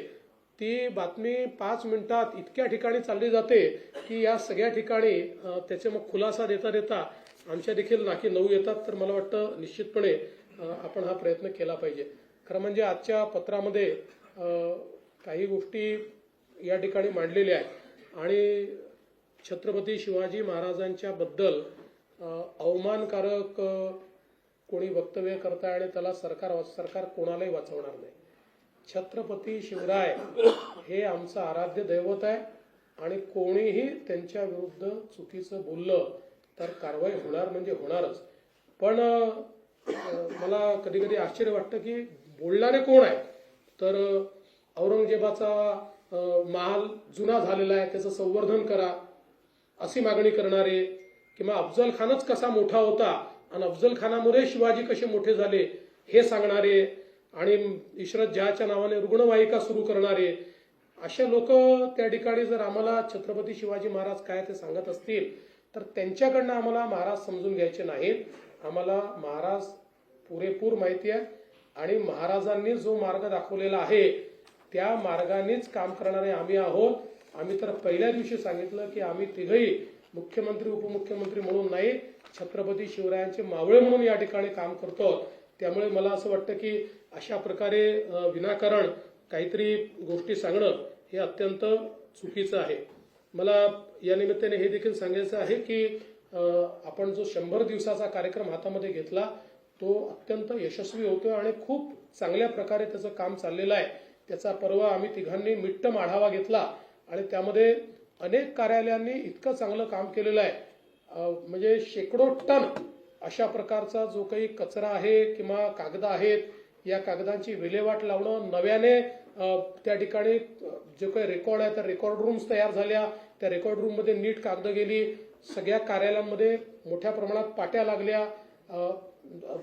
ती बातमी 5 मिनिटात इतक्या ठिकाणी चालली जाते की या सगळ्या ठिकाणी त्याचे मग खुलासा देता देता आमच्या देखील नाकी नऊ येतात. तर मला वाटतं निश्चितपणे आपण हा प्रयत्न केला पाहिजे. खरं म्हणजे आजच्या पत्रामध्ये काही गोष्टी या ठिकाणी मांडलेल्या आहेत आणि छत्रपती शिवाजी महाराजांच्या बद्दल अवमानकारक कोणी वक्तव्य करताय आणि त्याला सरकार कोणालाही वाचवणार नाही. छत्रपती शिवराय हे आमचं आराध्य दैवत आहे आणि कोणीही त्यांच्या विरुद्ध चुकीचं बोललं तर कारवाई होणार म्हणजे होणारच. पण मला कधी कधी आश्चर्य वाटतं की बोलणारे कोण आहे. तर औरंगजेबाचा महाल जुना झालेला आहे त्याचं संवर्धन करा अशी मागणी करणारे, किंवा अफजल खानच कसा मोठा होता आणि अफजल खानामुळे शिवाजी कसे मोठे झाले हे सांगणारे, आणि इशरत जहाच्या नावाने रुग्णवाहिका सुरू करणारे, अशा लोक त्या ठिकाणी जर आम्हाला छत्रपती शिवाजी महाराज काय ते सांगत असतील तर त्यांच्याकडनं आम्हाला महाराज समजून घ्यायचे नाहीत. आम्हाला महाराज पुरेपूर माहिती आहे आणि महाराजांनी जो मार्ग दाखवलेला आहे त्या मार्गानेच काम करणारे आम्ही आहोत. आम्ही तर पहिल्या दिवशी सांगितलं की आम्ही तिघही मुख्यमंत्री उपमुख्यमंत्री म्हणून नाही, छत्रपती शिवरायांचे मावळे म्हणून या ठिकाणी काम करतो. त्यामुळे मला असं वाटतं की अशा प्रकारे विनाकारण काहीतरी गोष्टी सांगणं हे अत्यंत चुकीचं आहे. मला या निमित्ताने हे देखील सांगायचं आहे की आपण जो 100 दिवसाचा कार्यक्रम हातामध्ये घेतला तो अत्यंत यशस्वी होतो आणि खूप चांगल्या प्रकारे त्याचं काम चाललेलं आहे. त्याचा परवा आम्ही तिघांनी मिट्टम आढावा घेतला आणि त्यामध्ये अनेक कार्यालयांनी इतकं चांगलं काम केलेलं आहे. म्हणजे शेकडो टन अशा प्रकारचा जो काही कचरा आहे किंवा कागद आहेत या कागदांची विल्हेवाट लावणं, नव्याने त्या ठिकाणी जे काही रेकॉर्ड आहे त्या रेकॉर्ड रूम्स तयार झाल्या, त्या रेकॉर्ड रूम मध्ये नीट कागद गेली, सगळ्या कार्यालयांमध्ये मोठ्या प्रमाणात पाट्या लागल्या,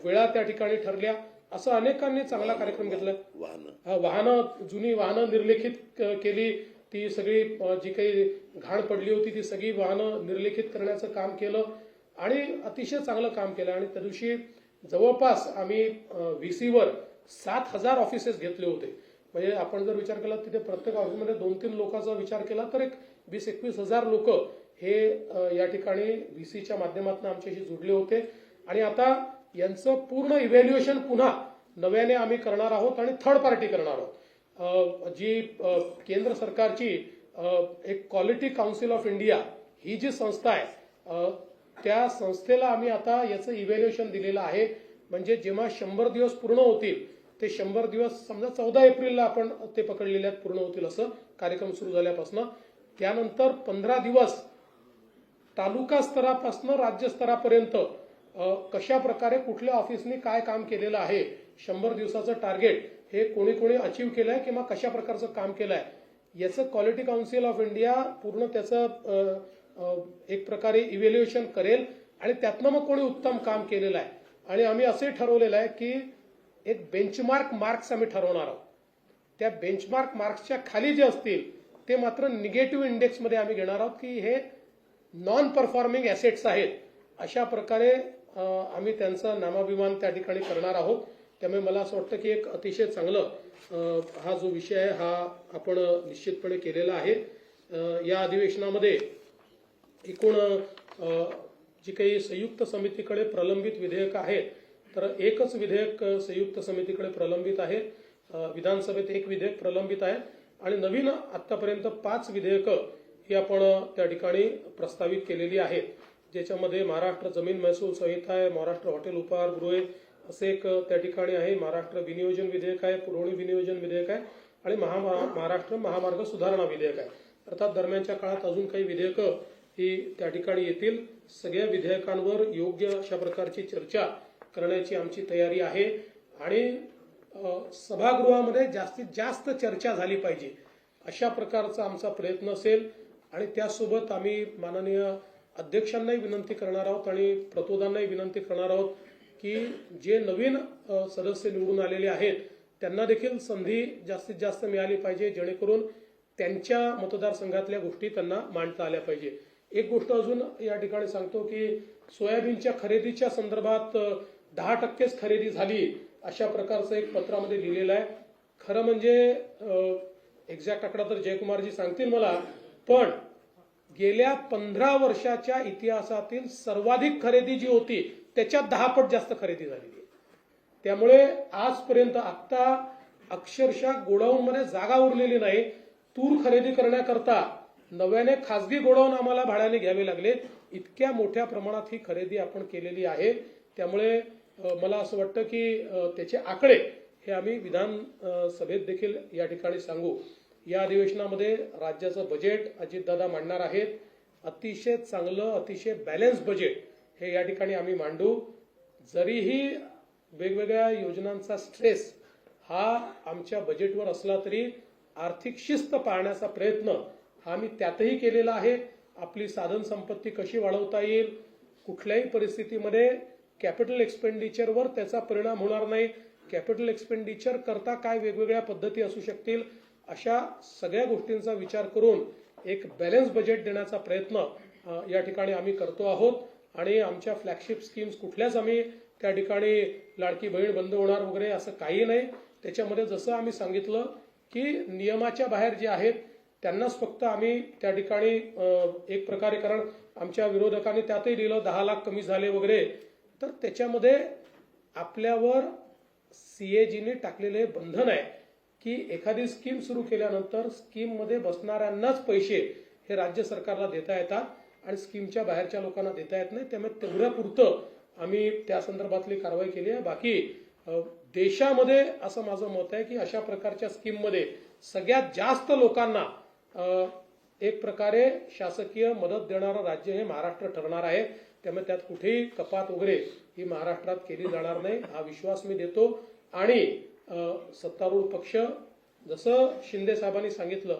वेळा त्या ठिकाणी ठरल्या, असं अनेकांनी चांगला कार्यक्रम घेतला. जुनी वाहनं निर्लेखित केली, ती सगळी जी काही घाण पडली होती ती सगळी वाहनं निर्लेखित करण्याचं काम केलं आणि अतिशय चांगलं काम केलं. आणि त्या दिवशी जवळपास आम्ही व्हीसीवर 7,000 ऑफिसेस घेतले होते. म्हणजे आपण जर विचार केला तिथे प्रत्येक ऑफिसमध्ये 2-3 लोकांचा विचार केला तर एक 20-21 हजार लोक हे या ठिकाणी व्हीसीच्या माध्यमातून आमच्याशी जुडले होते. आणि आता यांचं पूर्ण इव्हॅल्युएशन पुन्हा नव्याने आम्ही करणार आहोत आणि थर्ड पार्टी करणार आहोत. जी केंद्र सरकारची एक क्वालिटी काउन्सिल ऑफ इंडिया ही जी संस्था आहे त्या संस्थेला आम्ही आता याचं इव्हॅल्युएशन दिलेलं आहे. म्हणजे जेव्हा 100 दिवस पूर्ण होतील ते 100 दिवस समजा 14 एप्रिलला आपण ते पकडलेले आहेत पूर्ण होतील असं कार्यक्रम सुरू झाल्यापासून, त्यानंतर 15 दिवस तालुका स्तरापासून राज्य स्तरापर्यंत कशा प्रकारे कुठल्या ऑफिसनी काय काम केलेलं आहे, 100 दिवसाचं टार्गेट हे कोणी कोणी अचीव्ह केलंय किंवा कशा प्रकारचं काम केलंय याचं क्वालिटी काउन्सिल ऑफ इंडिया पूर्ण त्याचं एक प्रकारे इव्हॅल्युएशन करेल आणि त्यातनं मग कोणी उत्तम काम केलेलं आहे. आणि आम्ही असे ठरवलेलं आहे की एक बेंचमार्क मार्क्स आम्ही ठरवणार आहोत. त्या बेंचमार्क मार्क्सच्या खाली जे असतील ते मात्र निगेटिव्ह इंडेक्समध्ये आम्ही घेणार आहोत की हे नॉन परफॉर्मिंग ॲसेट्स आहेत. अशा प्रकारे आम्ही त्यांचा नामाभिमान त्या ठिकाणी करणार आहोत. त्यामुळे मला असं वाटतं की एक अतिशय चांगलं हा जो विषय आहे हा आपण निश्चितपणे केलेला आहे. या अधिवेशनामध्ये एकूण जी काही संयुक्त समितीकडे प्रलंबित विधेयकं आहेत तर एकच विधेयक संयुक्त समितीकडे प्रलंबित आहे. विधानसभेत एक विधेयक प्रलंबित आहे आणि नवीन आतापर्यंत 5 विधेयकं ही आपण त्या ठिकाणी प्रस्तावित केलेली आहेत. ज्याच्यामध्ये महाराष्ट्र जमीन महसूल संहिता आहे, महाराष्ट्र हॉटेल उपहारगृहे असे एक त्या ठिकाणी आहे, महाराष्ट्र विनियोजन विधेयक आहे, पुरवणी विनियोजन विधेयक आहे आणि महाराष्ट्र महामार्ग सुधारणा विधेयक आहे. अर्थात दरम्यानच्या काळात अजून काही विधेयकं ही त्या ठिकाणी येतील. सगळ्या विधेयकांवर योग्य अशा प्रकारची चर्चा करण्याची आमची तयारी आहे आणि सभागृहामध्ये जास्तीत जास्त चर्चा झाली पाहिजे अशा प्रकारचा आमचा प्रयत्न असेल. आणि त्यासोबत आम्ही माननीय अध्यक्षांनाही विनंती करणार आहोत आणि प्रतोदांनाही विनंती करणार आहोत की जे नवीन सदस्य निवडून आलेले आहेत त्यांना देखील संधी जास्तीत जास्त मिळाली पाहिजे जेणेकरून त्यांच्या मतदारसंघातल्या गोष्टी त्यांना मांडता आल्या पाहिजे. एक गोष्ट अजून या ठिकाणी सांगतो की सोयाबीनच्या खरेदीच्या संदर्भात 10%च खरेदी झाली अशा प्रकारचं एक पत्रामध्ये लिहिलेलं आहे. खरं म्हणजे एक्झॅक्ट आकडा तर जयकुमारजी सांगतील मला, पण गेल्या 15 वर्षाच्या इतिहासातील सर्वाधिक खरेदी जी होती त्याच्यात 10 पट जास्त खरेदी झालेली आहे. त्यामुळे आजपर्यंत आता अक्षरशः गोडाऊनमध्ये जागा उरलेली नाही. तूर खरेदी करण्याकरता नव्याने खासगी गोडाऊन आम्हाला भाड्याने घ्यावे लागले. इतक्या मोठ्या प्रमाणात ही खरेदी आपण केलेली आहे. त्यामुळे मला असं वाटतं की त्याचे आकडे हे आम्ही विधान सभेत देखील या ठिकाणी सांगू. या अधिवेशनामध्ये राज्याचं बजेट अजितदादा मांडणार आहेत. अतिशय चांगलं अतिशय बॅलन्स बजेट हे या ठिकाणी आम्ही मांडू. जरीही वेगवेगळ्या योजनांचा स्ट्रेस हा आमच्या बजेटवर असला तरी आर्थिक शिस्त पाळण्याचा प्रयत्न हा आम्ही त्यातही केलेला आहे. आपली साधन संपत्ती कशी वाढवता येईल, कुठल्याही परिस्थितीमध्ये कॅपिटल एक्सपेंडिचरवर त्याचा परिणाम होणार नाही, कॅपिटल एक्सपेंडिचर करता काय वेगवेगळ्या पद्धती असू शकतील, अशा सगळ्या गोष्टींचा विचार करून एक बॅलन्स बजेट देण्याचा प्रयत्न या ठिकाणी आम्ही करतो आहोत. आणि आमच्या फ्लॅगशिप स्कीम्स कुठल्याच आम्ही त्या ठिकाणी लाडकी बहीण बंद होणार वगैरे असं काही नाही. त्याच्यामध्ये जसं आम्ही सांगितलं की नियमाच्या बाहेर जे आहेत त्यांनाच फक्त आम्ही त्या ठिकाणी एक प्रकारे, कारण आमच्या विरोधकांनी त्यातही लिहिलं 10 लाख कमी झाले वगैरे, तर त्याच्यामध्ये आपल्यावर CAGने टाकलेले बंधन आहे की एखादी स्कीम सुरू केल्यानंतर स्कीममध्ये बसणाऱ्यांनाच पैसे हे राज्य सरकारला देता येतात आणि स्कीमच्या बाहेरच्या लोकांना देता येत नाही. त्यामुळे तेवढ्यापुरतं आम्ही त्या संदर्भातली कारवाई केली आहे. बाकी देशामध्ये असं माझं मत आहे की अशा प्रकारच्या स्कीममध्ये सगळ्यात जास्त लोकांना एक प्रकारे शासकीय मदत देणारं राज्य हे महाराष्ट्र ठरणार आहे. त्यामुळे त्यात कुठेही कपात वगैरे ही महाराष्ट्रात केली जाणार नाही हा विश्वास मी देतो. आणि सत्तारूढ पक्ष, जसं शिंदे साहेबांनी सांगितलं,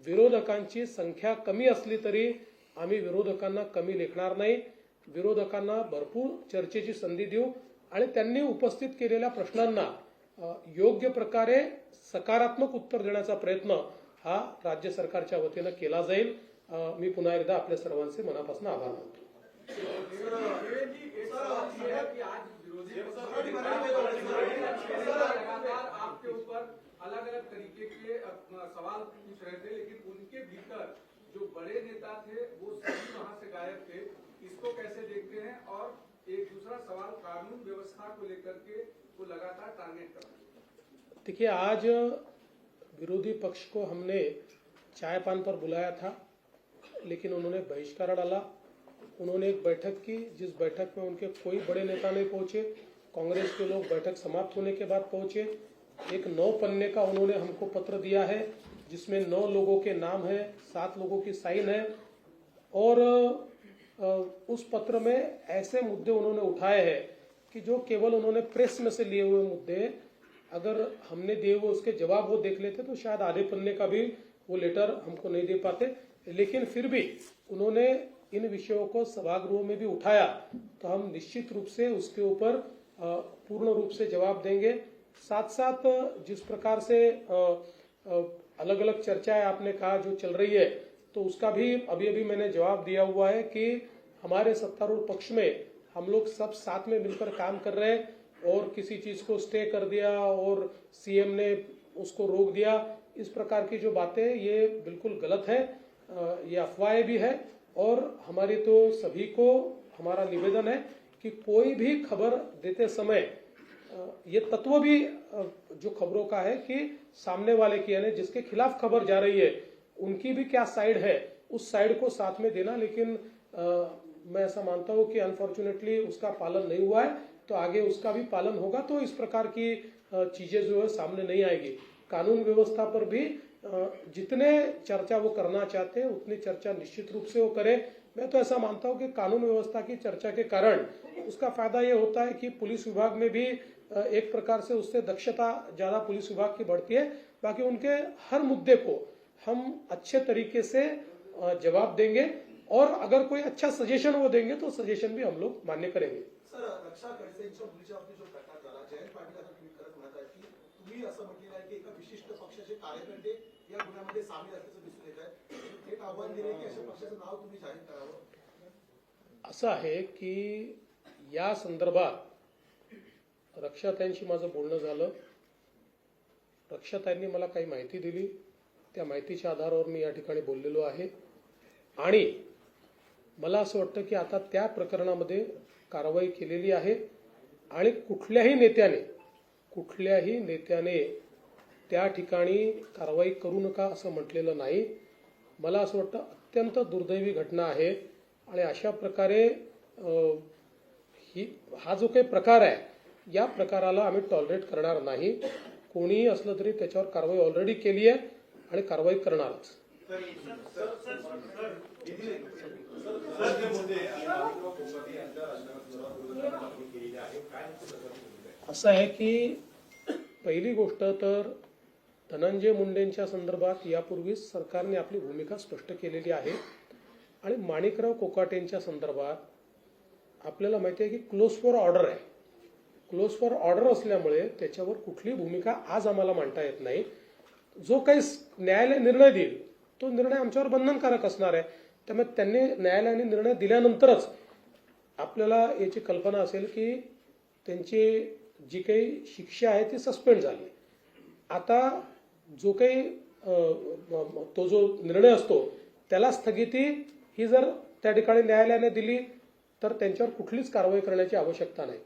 विरोधकांची संख्या कमी असली तरी आम्ही विरोधकांना कमी लेखणार नाही. विरोधकांना भरपूर चर्चेची संधी देऊ आणि त्यांनी उपस्थित केलेल्या प्रश्नांना योग्य प्रकारे सकारात्मक उत्तर देण्याचा प्रयत्न हा राज्य सरकारच्या वतीनं केला जाईल. मी पुन्हा एकदा आपल्या सर्वांचे मनापासून आभार मानतो. आपके ऊपर अलग अलग तरीके के सवाल पूछ रहे थे, लेकिन उनके भीतर जो बड़े नेता थे वो सभी वहां से गायब थे. इसको कैसे देखते हैं? और एक दूसरा सवाल कानून व्यवस्था को लेकर के वो लगातार टारगेट कर रहे हैं. देखिए, आज विरोधी पक्ष को हमने चाय पान पर बुलाया था लेकिन उन्होंने बहिष्कार डाला. उन्होंने एक बैठक की जिस बैठक में उनके कोई बड़े नेता नहीं पहुंचे. कांग्रेस के लोग बैठक समाप्त होने के बाद पहुंचे. एक 9 पन्ने का उन्होंने हमको पत्र दिया है जिसमें 9 लोगों के नाम है, 7 लोगों की साइन है और उस पत्र में ऐसे मुद्दे उन्होंने उठाए हैं कि जो केवल उन्होंने प्रेस में से लिए हुए मुद्दे, अगर हमने दिए हुए उसके जवाब वो देख लेते तो शायद आधे पन्ने का भी वो लेटर हमको नहीं दे पाते। लेकिन फिर भी उन्होंने इन विषयों को सभागृह में भी उठाया, तो हम निश्चित रूप से उसके ऊपर पूर्ण रूप से जवाब देंगे। साथ साथ जिस प्रकार से अलग अलग चर्चाएं आपने कहा जो चल रही है, तो उसका भी अभी अभी मैंने जवाब दिया हुआ है कि हमारे सत्तारूढ़ पक्ष में हम लोग सब साथ में मिलकर काम कर रहे हैं, और किसी चीज को स्टे कर दिया और सीएम ने उसको रोक दिया, इस प्रकार की जो बातें ये बिल्कुल गलत है, ये अफवाहें भी है। और हमारी तो सभी को हमारा निवेदन है कि कोई भी खबर देते समय ये तत्व भी जो खबरों का है कि सामने वाले की यानी जिसके खिलाफ खबर जा रही है उनकी भी क्या साइड है, उस साइड को साथ में देना। लेकिन मैं ऐसा मानता हूं कि अनफॉर्चुनेटली उसका पालन नहीं हुआ है, तो आगे उसका भी पालन होगा तो इस प्रकार की चीजें जो है सामने नहीं आएगी। कानून व्यवस्था पर भी जितने चर्चा वो करना चाहते हैं उतनी चर्चा निश्चित रूप से वो करे। मैं तो ऐसा मानता हूं कि कानून व्यवस्था की चर्चा के कारण उसका फायदा ये होता है कि पुलिस विभाग में भी एक प्रकार से उससे दक्षता ज्यादा पुलिस विभाग की बढ़ती है। बाकी उनके हर मुद्दे को हम अच्छे तरीके से जवाब देंगे, और अगर कोई अच्छा सजेशन वो देंगे तो सजेशन भी हम लोग मान्य करेंगे। सर, रक्षा खडसेंच्या मुलीच्या बाबतीत जो प्रकार झाला, जयंत पाटील आता ट्विट करत म्हणत आहेत की तुम्ही असं म्हटलेलं आहे की एका विशिष्ट पक्षाचे कार्यकर्ते या गुन्ह्यामध्ये सामील असल्याचं दिसून येत आहे। एक आव्हान दिले की अशा पक्षाचं नाव तुम्ही जाहीर करावं। असं आहे की या संदर्भात रक्षाताईंशी माझं बोलणं झालं, रक्षाताईंनी मला काही माहिती दिली, त्या माहितीच्या आधारावर मी या ठिकाणी बोललेलो आहे। आणि मला असं वाटतं की आता त्या प्रकरणामध्ये कारवाई केलेली आहे आणि कुठल्याही नेत्याने त्या ठिकाणी कारवाई करू नका असं म्हटलेलं नाही। मला असं वाटतं अत्यंत दुर्दैवी घटना आहे आणि अशा प्रकारे हा जो काही प्रकार आहे या प्रकाराला आम्ही टॉलरेट करणार नाही। कोणीही असलं तरी त्याच्यावर कारवाई ऑलरेडी केली आहे आणि कारवाई करणारच। असं आहे की पहिली गोष्ट तर धनंजय मुंडेंच्या संदर्भात यापूर्वीच सरकारने आपली भूमिका स्पष्ट केलेली आहे, आणि माणिकराव कोकाटेंच्या संदर्भात आपल्याला माहिती आहे की क्लोज फॉर ऑर्डर आहे। क्लोज फॉर ऑर्डर असल्यामुळे त्याच्यावर कुठलीही भूमिका आज आम्हाला मांडता येत नाही। जो काही न्यायालय निर्णय देईल तो निर्णय आमच्यावर बंधनकारक असणार आहे, त्यामुळे त्यांनी न्यायालयाने निर्णय दिल्यानंतरच आपल्याला याची कल्पना असेल की त्यांची जी काही शिक्षा आहे ती सस्पेंड झाली। आता जो काही तो जो निर्णय असतो त्याला स्थगिती ही जर त्या ठिकाणी न्यायालयाने दिली तर त्यांच्यावर कुठलीच कारवाई करण्याची आवश्यकता नाही।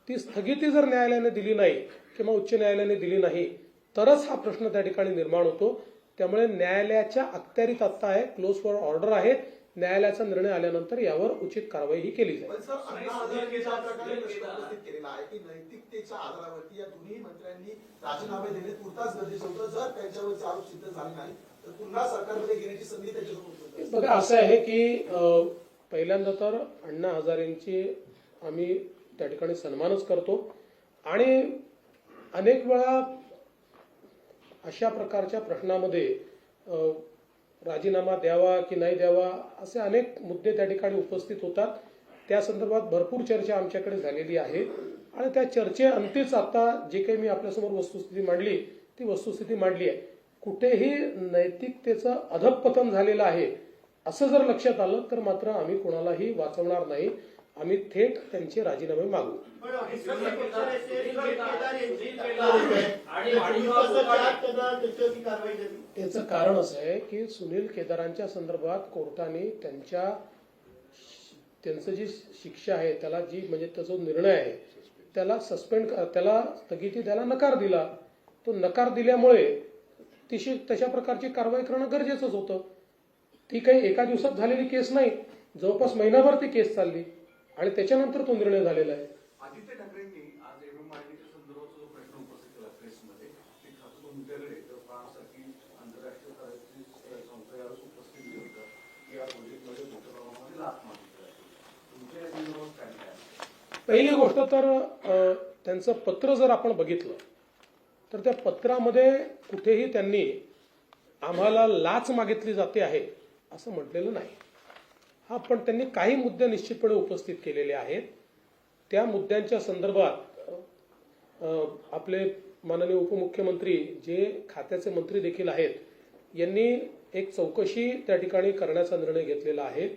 ती स्थगिती जर न्यायालयाने दिली नाही किंवा उच्च न्यायालयाने दिली नाही तरच हा प्रश्न त्या ठिकाणी निर्माण होतो। त्यामुळे न्यायालयाच्या अखत्यारीत आता आहे, क्लोज फॉर ऑर्डर आहे, न्यायालयाचा निर्णय आल्यानंतर यावर उचित कारवाई ही केली जाईल। पण सर, अण्णा हजारेंच्या प्रकारे प्रश्न उपस्थित केलेला आहे की नैतिकतेच्या आधारावरती या दोन्ही मंत्र्यांनी राजीनामे देणे तुर्तास गरजेचं होतं। जर त्यांच्यावरचे आरोप सिद्ध झाले नाही तर पुन्हा सरकारमध्ये घेण्याची संधी त्यांच्यासमोर होती। बघा, असं आहे की पहिल्यांदा तर अण्णा हजारेंची आम्ही त्या ठिकाणी सन्मानच करतो, आणि अनेक वेळा अशा प्रकारच्या प्रश्नामध्ये राजीनामा द्यावा की नाही द्यावा असे अनेक मुद्दे त्या ठिकाणी उपस्थित होतात। त्या संदर्भात भरपूर चर्चा आमच्याकडे झालेली आहे, आणि त्या चर्चेअंतीच आता जे काही मी आपल्यासमोर वस्तुस्थिती मांडली ती वस्तुस्थिती मांडली आहे। कुठेही नैतिकतेचं अधःपतन झालेलं आहे असं जर लक्षात आलं तर मात्र आम्ही कोणालाही वाचवणार नाही, आम्ही थेट त्यांचे राजीनामे मागू। याचं कारण असं आहे की सुनील केदारांच्या संदर्भात कोर्टाने त्यांचं जी शिक्षा आहे त्याला जी म्हणजे त्याचा निर्णय आहे त्याला त्याला स्थगिती द्यायला नकार दिला। तो नकार दिल्यामुळे तशा प्रकारची कारवाई करणं गरजेचंच होतं। ती काही एका दिवसात झालेली केस नाही, जवळपास महिनाभर ती केस चालली आणि त्याच्यानंतर तो निर्णय झालेला आहे। आदित्य ठाकरेंनी आज एमएमआयडीच्या संदर्भात जो प्रश्न उपस्थित केला प्रेसमध्ये, ते खास तुमच्याकडे तर फ्रान्ससारखी आंतरराष्ट्रीय स्तराची संस्था यावेळेस उपस्थित होतं की या प्रोजेक्टमध्ये मोठ्या प्रमाणामध्ये लाच मागितली आहे। पहिली गोष्ट तर त्यांचं पत्र जर आपण बघितलं तर त्या पत्रामध्ये कुठेही त्यांनी आम्हाला लाच मागितली जाते आहे असं म्हटलेलं नाही. हा, पण त्यांनी काही मुद्दे निश्चितपणे उपस्थित केलेले आहेत. त्या मुद्द्यांच्या संदर्भात आपले माननीय उपमुख्यमंत्री जे खात्याचे मंत्री देखील आहेत यांनी एक चौकशी त्या ठिकाणी करण्याचा निर्णय घेतलेला आहे.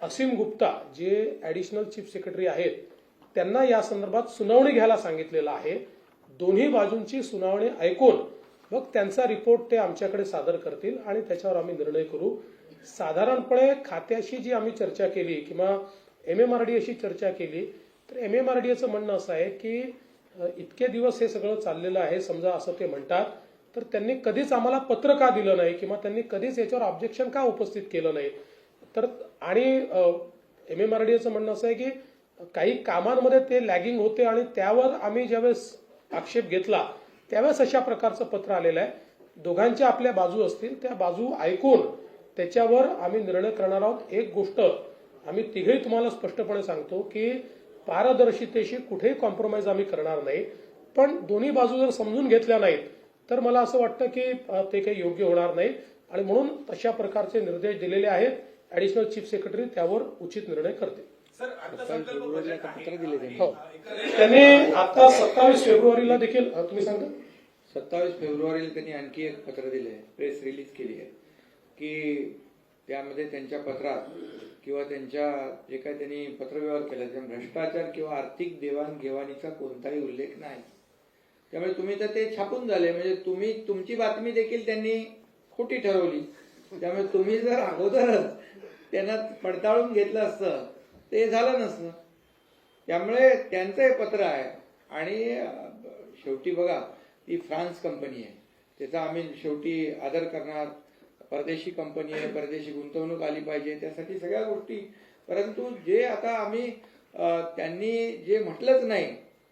असीम गुप्ता जे ॲडिशनल चीफ सेक्रेटरी आहेत त्यांना या संदर्भात सुनावणी घ्यायला सांगितलेलं आहे. दोन्ही बाजूंची सुनावणी ऐकून मग त्यांचा रिपोर्ट ते आमच्याकडे सादर करतील आणि त्याच्यावर आम्ही निर्णय करू. साधारणपणे खात्याशी जी आम्ही चर्चा केली किंवा MMRDAशी चर्चा केली तर MMRDAचं म्हणणं असं आहे की इतके दिवस हे सगळं चाललेलं आहे, समजा असं ते म्हणतात, तर त्यांनी कधीच आम्हाला पत्र का दिलं नाही किंवा त्यांनी कधीच याच्यावर ऑब्जेक्शन का उपस्थित केलं नाही. तर आणि MMRDAचं म्हणणं असं आहे की काही कामांमध्ये ते लॅगिंग होते आणि त्यावर आम्ही ज्यावेळेस आक्षेप घेतला त्यावेळेस अशा प्रकारचं पत्र आलेलं आहे. दोघांच्या आपल्या बाजू असतील त्या बाजू ऐकून त्याच्यावर आम्ही निर्णय करणार आहोत. एक गोष्ट आम्ही तिघेही तुम्हाला स्पष्टपणे सांगतो की पारदर्शितेशी कुठेही कॉम्प्रोमाइज आम्ही करणार नाही, पण दोन्ही बाजू जर समजून घेतल्या नाहीत तर मला असं वाटतं की ते काही योग्य होणार नाही आणि म्हणून तशा प्रकारचे निर्देश दिलेले आहेत. ॲडिशनल चीफ सेक्रेटरी त्यावर उचित निर्णय करतील. हो, त्यांनी आता 27 फेब्रुवारीला देखील तुम्ही सांगा 27 फेब्रुवारीला त्यांनी आणखी एक पत्र दिले, प्रेस रिलीज केली आहे की त्यामध्ये त्यांच्या पत्रात किंवा त्यांच्या जे काही त्यांनी पत्रव्यवहार केला त्या भ्रष्टाचार किंवा आर्थिक देवाणघेवाणीचा कोणताही उल्लेख नाही. त्यामुळे तुम्ही तर ते छापून झाले, म्हणजे तुमची बातमी देखील त्यांनी खोटी ठरवली. त्यामुळे तुम्ही जर अगोदरच त्यांना पडताळून घेतलं असतं ते झालं नसतं. त्यामुळे त्यांचं हे पत्र आहे आणि शेवटी बघा ती फ्रान्स कंपनी आहे, त्याचा आम्ही शेवटी आदर करणार. परदेशी कंपनी आहे, परदेशी गुंतवणूक आली पाहिजे त्यासाठी सगळ्या गोष्टी. परंतु जे आता आम्ही त्यांनी जे म्हटलंच नाही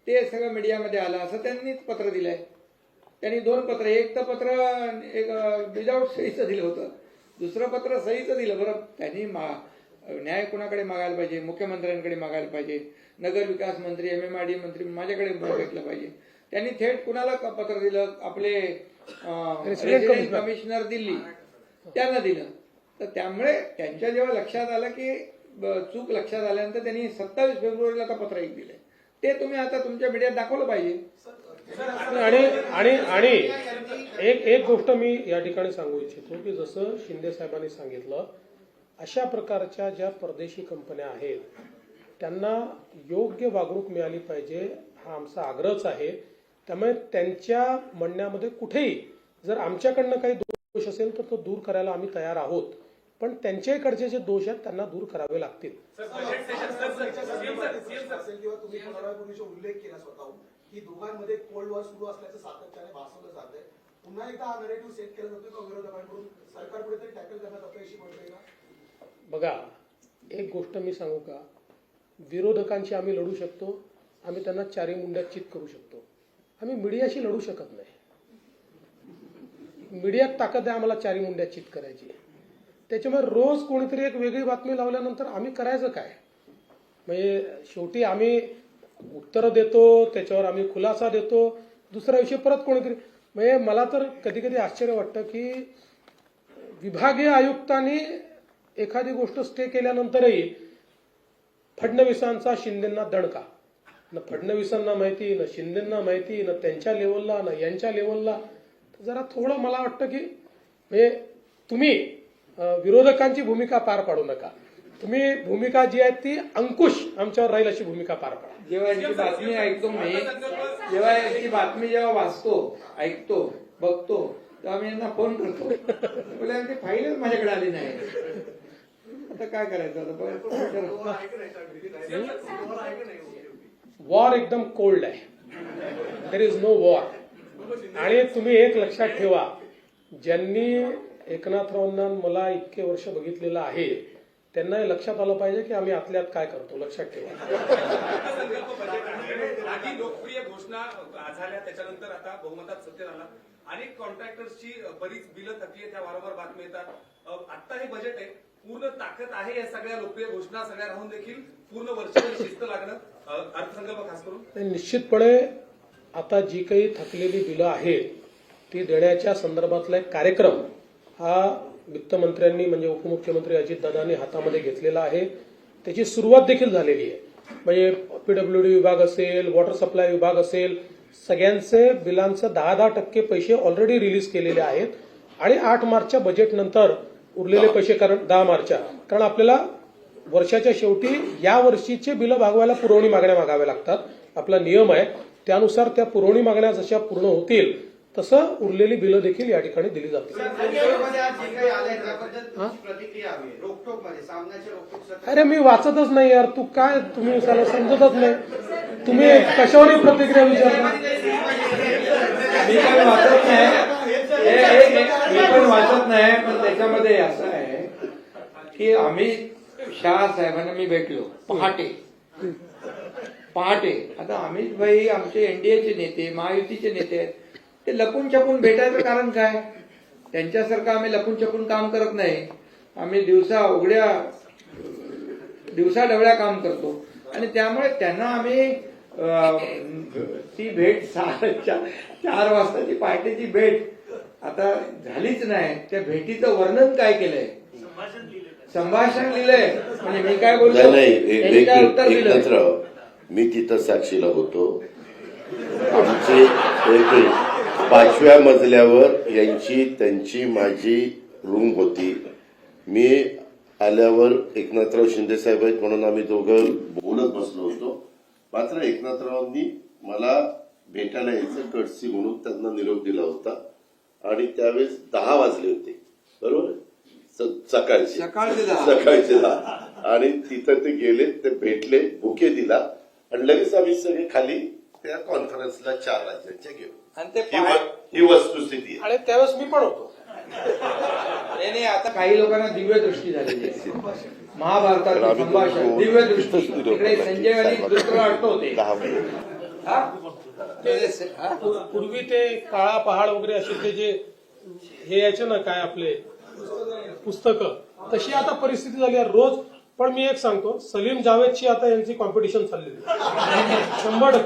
ते सगळं मीडियामध्ये आलं असं त्यांनीच पत्र दिलंय. त्यांनी 2 पत्र, एक तर पत्र एक विदाऊट सहीचं दिलं होतं, दुसरं पत्र सहीचं दिलं. बरं, त्यांनी न्याय कोणाकडे मागायला पाहिजे? मुख्यमंत्र्यांकडे मागायला पाहिजे, नगर विकास मंत्री MMRDA मंत्री माझ्याकडे मागितलं पाहिजे. त्यांनी थेट कुणाला पत्र दिलं? आपले रेसिडेंट कमिशनर दिल्ली त्यांना दिलं. तर त्यामुळे त्यांच्या जेव्हा लक्षात आलं की चूक लक्षात आल्यानंतर त्यांनी 27 फेब्रुवारीला आता पत्र एक दिलंय. ते तुम्ही आता तुमच्या मीडियात दाखवलं पाहिजे. आणि एक गोष्ट मी या ठिकाणी सांगू इच्छितो की जसं शिंदे साहेबांनी सांगितलं अशा प्रकारच्या ज्या परदेशी कंपन्या आहेत त्यांना योग्य वागणूक मिळाली पाहिजे हा आमचा आग्रहच आहे. त्यामुळे त्यांच्या म्हणण्यामध्ये कुठेही जर आमच्याकडनं काही दोष असेल तर तो दूर करायला आम्ही तयार आहोत, पण त्यांच्याकडचे जे दोष आहेत त्यांना दूर करावे लागतील. किंवा तुम्ही पूर्वीचा उल्लेख केला स्वतःहून की दोघांमध्ये कोल्ड वॉर सुरू असल्याचं सातत्याने भासवलं जात आहे. पुन्हा एकदा हा नरेटिव्ह सेट केला जातोय का विरोधकांकडून? सरकारपुढे तरी टॅकल करण्यात अपयशी पडतंय का? बघा, एक गोष्ट मी सांगू का, विरोधकांशी आम्ही लढू शकतो, आम्ही त्यांना चारी मुंड्यात चित करू शकतो. आम्ही मीडियाशी लढू शकत नाही. मीडियात ताकद आहे आम्हाला चारी मुंड्यात चित करायची. त्याच्यामुळे रोज कोणीतरी एक वेगळी बातमी लावल्यानंतर आम्ही करायचं काय? म्हणजे शेवटी आम्ही उत्तरं देतो, त्याच्यावर आम्ही खुलासा देतो, दुसरा विषय परत कोणीतरी. म्हणजे मला तर कधी कधी आश्चर्य वाटतं की विभागीय आयुक्तांनी एखादी गोष्ट स्टे केल्यानंतरही फडणवीसांचा शिंदेंना दणका. न फडणवीसांना माहिती, न शिंदेंना माहिती, न त्यांच्या लेवलला, न यांच्या लेवलला. जरा थोडं मला वाटतं की म्हणजे तुम्ही विरोधकांची भूमिका पार पाडू नका. तुम्ही भूमिका जी आहे ती अंकुश आमच्यावर राहील अशी भूमिका पार पाडा. जेव्हा यांची बातमी ऐकतो मी, जेव्हा यांची बातमी जेव्हा वाचतो, ऐकतो, बघतो तेव्हा मी यांना फोन करतो. बोला यांची फाईलच माझ्याकडे आली नाही. आता काय करायचं? वॉर एकदम कोल्ड आहे. There is no war. आणि तुम्ही एक लक्षात ठेवा, ज्यांनी एकनाथरावांना मला इतके वर्ष बघितलेलं आहे त्यांना हे लक्षात आलं पाहिजे की आम्ही आतल्यात काय करतो. लक्षात ठेवा. आधी लोकप्रिय घोषणा झाल्या, त्याच्यानंतर आता बहुमतात सत्तेत आला. अनेक कॉन्ट्रॅक्टर्सची बरीच बिलं थकली, त्या वारंवार बातमी येतात. आता हे बजेट आहे, पूर्ण ताकद आहे या सगळ्या लोकप्रिय घोषणा सगळ्या राहून देखील पूर्ण वर्षभर शिस्त लागणं अर्थसंकल्प खास करून आणि निश्चितपणे आता जी काही थकलेली बिलं आहेत ती देण्याच्या संदर्भातला एक कार्यक्रम हा वित्तमंत्र्यांनी म्हणजे उपमुख्यमंत्री अजितदादांनी हातामध्ये घेतलेला आहे. त्याची सुरुवात देखील झालेली आहे. म्हणजे पीडब्ल्यूडी विभाग असेल, वॉटर सप्लाय विभाग असेल, सगळ्यांचे बिलांचं 10% पैसे ऑलरेडी रिलीज केलेले आहेत आणि 8 मार्चच्या बजेटनंतर उरलेले पैसे, कारण 10 मार्चच्या, कारण आपल्याला वर्षाच्या शेवटी या वर्षीचे बिलं भागवायला पुरवणी मागण्या मागाव्या लागतात. आपला नियम आहे त्यानुसार त्या पुरवणी मागण्या जशा पूर्ण होतील तसं उरलेली बिलं देखील या ठिकाणी दिली जातील. अरे मी वाचतच नाही यार, तू काय, तुम्ही त्याला समजतच नाही, तुम्ही कशावर प्रतिक्रिया विचारता. मी पण वाचत नाही, पण त्याच्यामध्ये असं आहे की आम्ही शहा साहेबांना मी भेटलो पहाटे. आता अमित भाई आमचे एनडीएचे नेते, महायुतीचे नेते आहेत, ते लपून छपून भेटायचं कारण काय? त्यांच्यासारखं आम्ही लपून छपून काम करत नाही. आम्ही दिवसा ढवळ्या काम करतो आणि त्यामुळे त्यांना आम्ही ती भेट 4 वाजताची पहाटेची भेट आता झालीच नाही. त्या भेटीचं वर्णन काय केलंय? संभाषण लिहिलंय. म्हणजे मी काय बोलतो, त्यांनी काय उत्तर दिलं? मी तिथं साक्षीला होतो. आमची 5व्या मजल्यावर त्यांची माझी रूम होती. मी आल्यावर एकनाथराव शिंदे साहेब आहेत म्हणून आम्ही दोघं बोलत बसलो होतो. मात्र एकनाथरावांनी मला भेटायला यायचं कटसी म्हणून त्यांना निरोप दिला होता आणि त्यावेळेस 10 वाजले होते, बरोबर, सकाळचे 10. आणि तिथं ते गेले, ते भेटले, बुके दिला आणि लगेच आम्ही सगळे खाली त्या कॉन्फरन्सला 4 राज्यांच्या गेलो. ही वस्तुस्थिती आहे. आणि त्यावेळेस मी पण होतो. नाही, आता काही लोकांना दिव्य दृष्टी झालेली आहे. महाभारतातील संभाषण दिव्य दृष्टी. तिकडे संजय आणि धृतराष्ट्र अडतो होते. पूर्वी ते काळा पहाड वगैरे असे ते जे हे यायचे ना काय आपले पुस्तकं, तशी आता परिस्थिती झाली आहे रोज. पण मी एक सांगतो, सलीम जावेदची आता यांची कॉम्पिटिशन चाललेली 100%.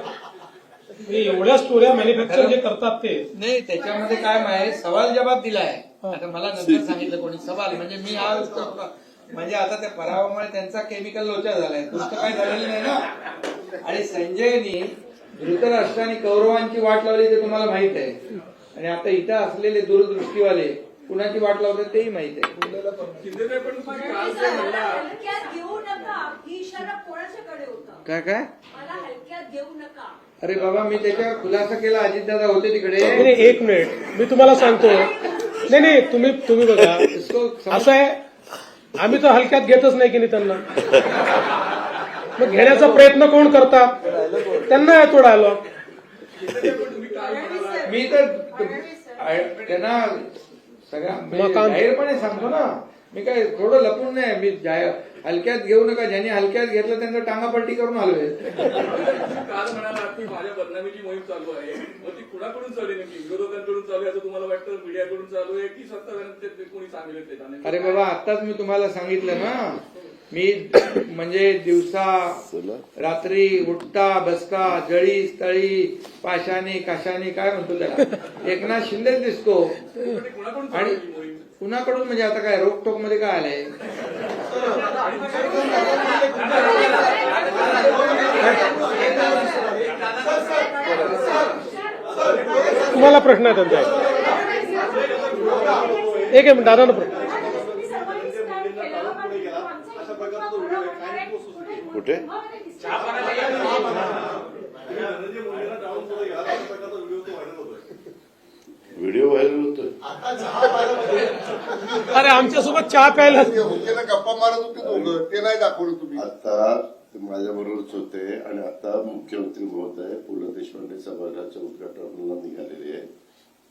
मी एवढ्या स्टोऱ्या मॅन्युफॅक्चर जे करतात ते नाही. त्याच्यामध्ये काय आहे, सवाल जवाब दिलाय. आता मला नंतर सांगितलं कोणी सवाल, म्हणजे मी हा म्हणजे आता त्या पराभवामुळे त्यांचा केमिकल लोचा झालाय, दुसरं काय झालेलं नाही ना. आणि संजयनी धृतराष्ट्र आणि कौरवांची वाट लावली ते तुम्हाला माहित आहे. आणि आता इथं असलेले दूरदृष्टीवाले कुणाची वाट लावतात तेही माहित आहे. काय काय अरे बाबा, मी त्याच्यावर खुलासा केला. अजितदादा होते तिकडे. एक मिनिट, मी तुम्हाला सांगतो. नाही तुम्ही बघा, असं आहे, आम्ही तर हलक्यात घेतच नाही की नाही त्यांना. मग घेण्याचा प्रयत्न कोण करतात? त्यांना येतो डायलॉग. मी तर त्यांना सगळ्या जाहीरपणे सांगतो ना. मी काय थोडं लपून नाही. मी हलक्यात घेऊ नका. ज्यांनी हलक्यात घेतलं त्यांचं टांगापलटी करून आलोय. काल म्हणाला की माझ्या बदनामीची मोहीम चालू आहे. मग ती कुणाकडून चालू आहे? नक्की विरोधकांकडून चालू आहे असं तुम्हाला वाटतं? मीडियाकडून चालू आहे की सत्ताधाऱ्यांचे कोणी सांगितलं? अरे बाबा, आताच मी तुम्हाला सांगितलं ना. मी म्हणजे दिवसा रात्री उठता बसता जळी स्थळी पाशाने काशाने काय म्हणतो त्याला एकनाथ शिंदे दिसतो. आणि कुणाकडून म्हणजे आता काय रोकटोक मध्ये काय आलंय? तुम्हाला प्रश्न आहे त्यांचा? एक मिनिट, दादा प्रश्न कुठे? व्हिडिओ व्हायरल होतोय. अरे आमच्यासोबत चहा प्यायला गप्पा मारत होते दोघं, ते नाही दाखवलं तुम्ही. आता माझ्या बरोबरच होते आणि आता मुख्यमंत्री महोदय पु ल देशपांडे सभागृहाच्या उद्घाटनाला निघालेले आहे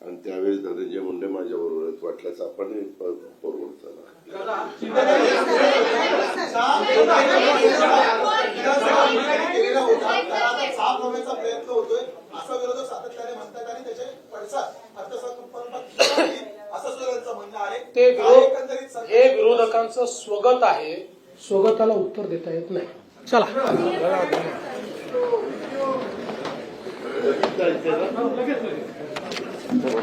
आणि त्यावेळेस धनंजय मुंडे माझ्या बरोबर आहेत. वाटल्यास आपण फॉरवर्ड चला. केलेला होता, आता साफ होण्याचा प्रयत्न होतोय असं विरोधक सातत्याने म्हणतात आणि त्याचे पडसाद अर्थसंकल्पात असं सुद्धा त्यांचं म्हणणं आहे. हे विरोधकांचं स्वगत आहे, स्वगताला उत्तर देता येत नाही. चला. लगेच जायचंय ना? लगेच लगेच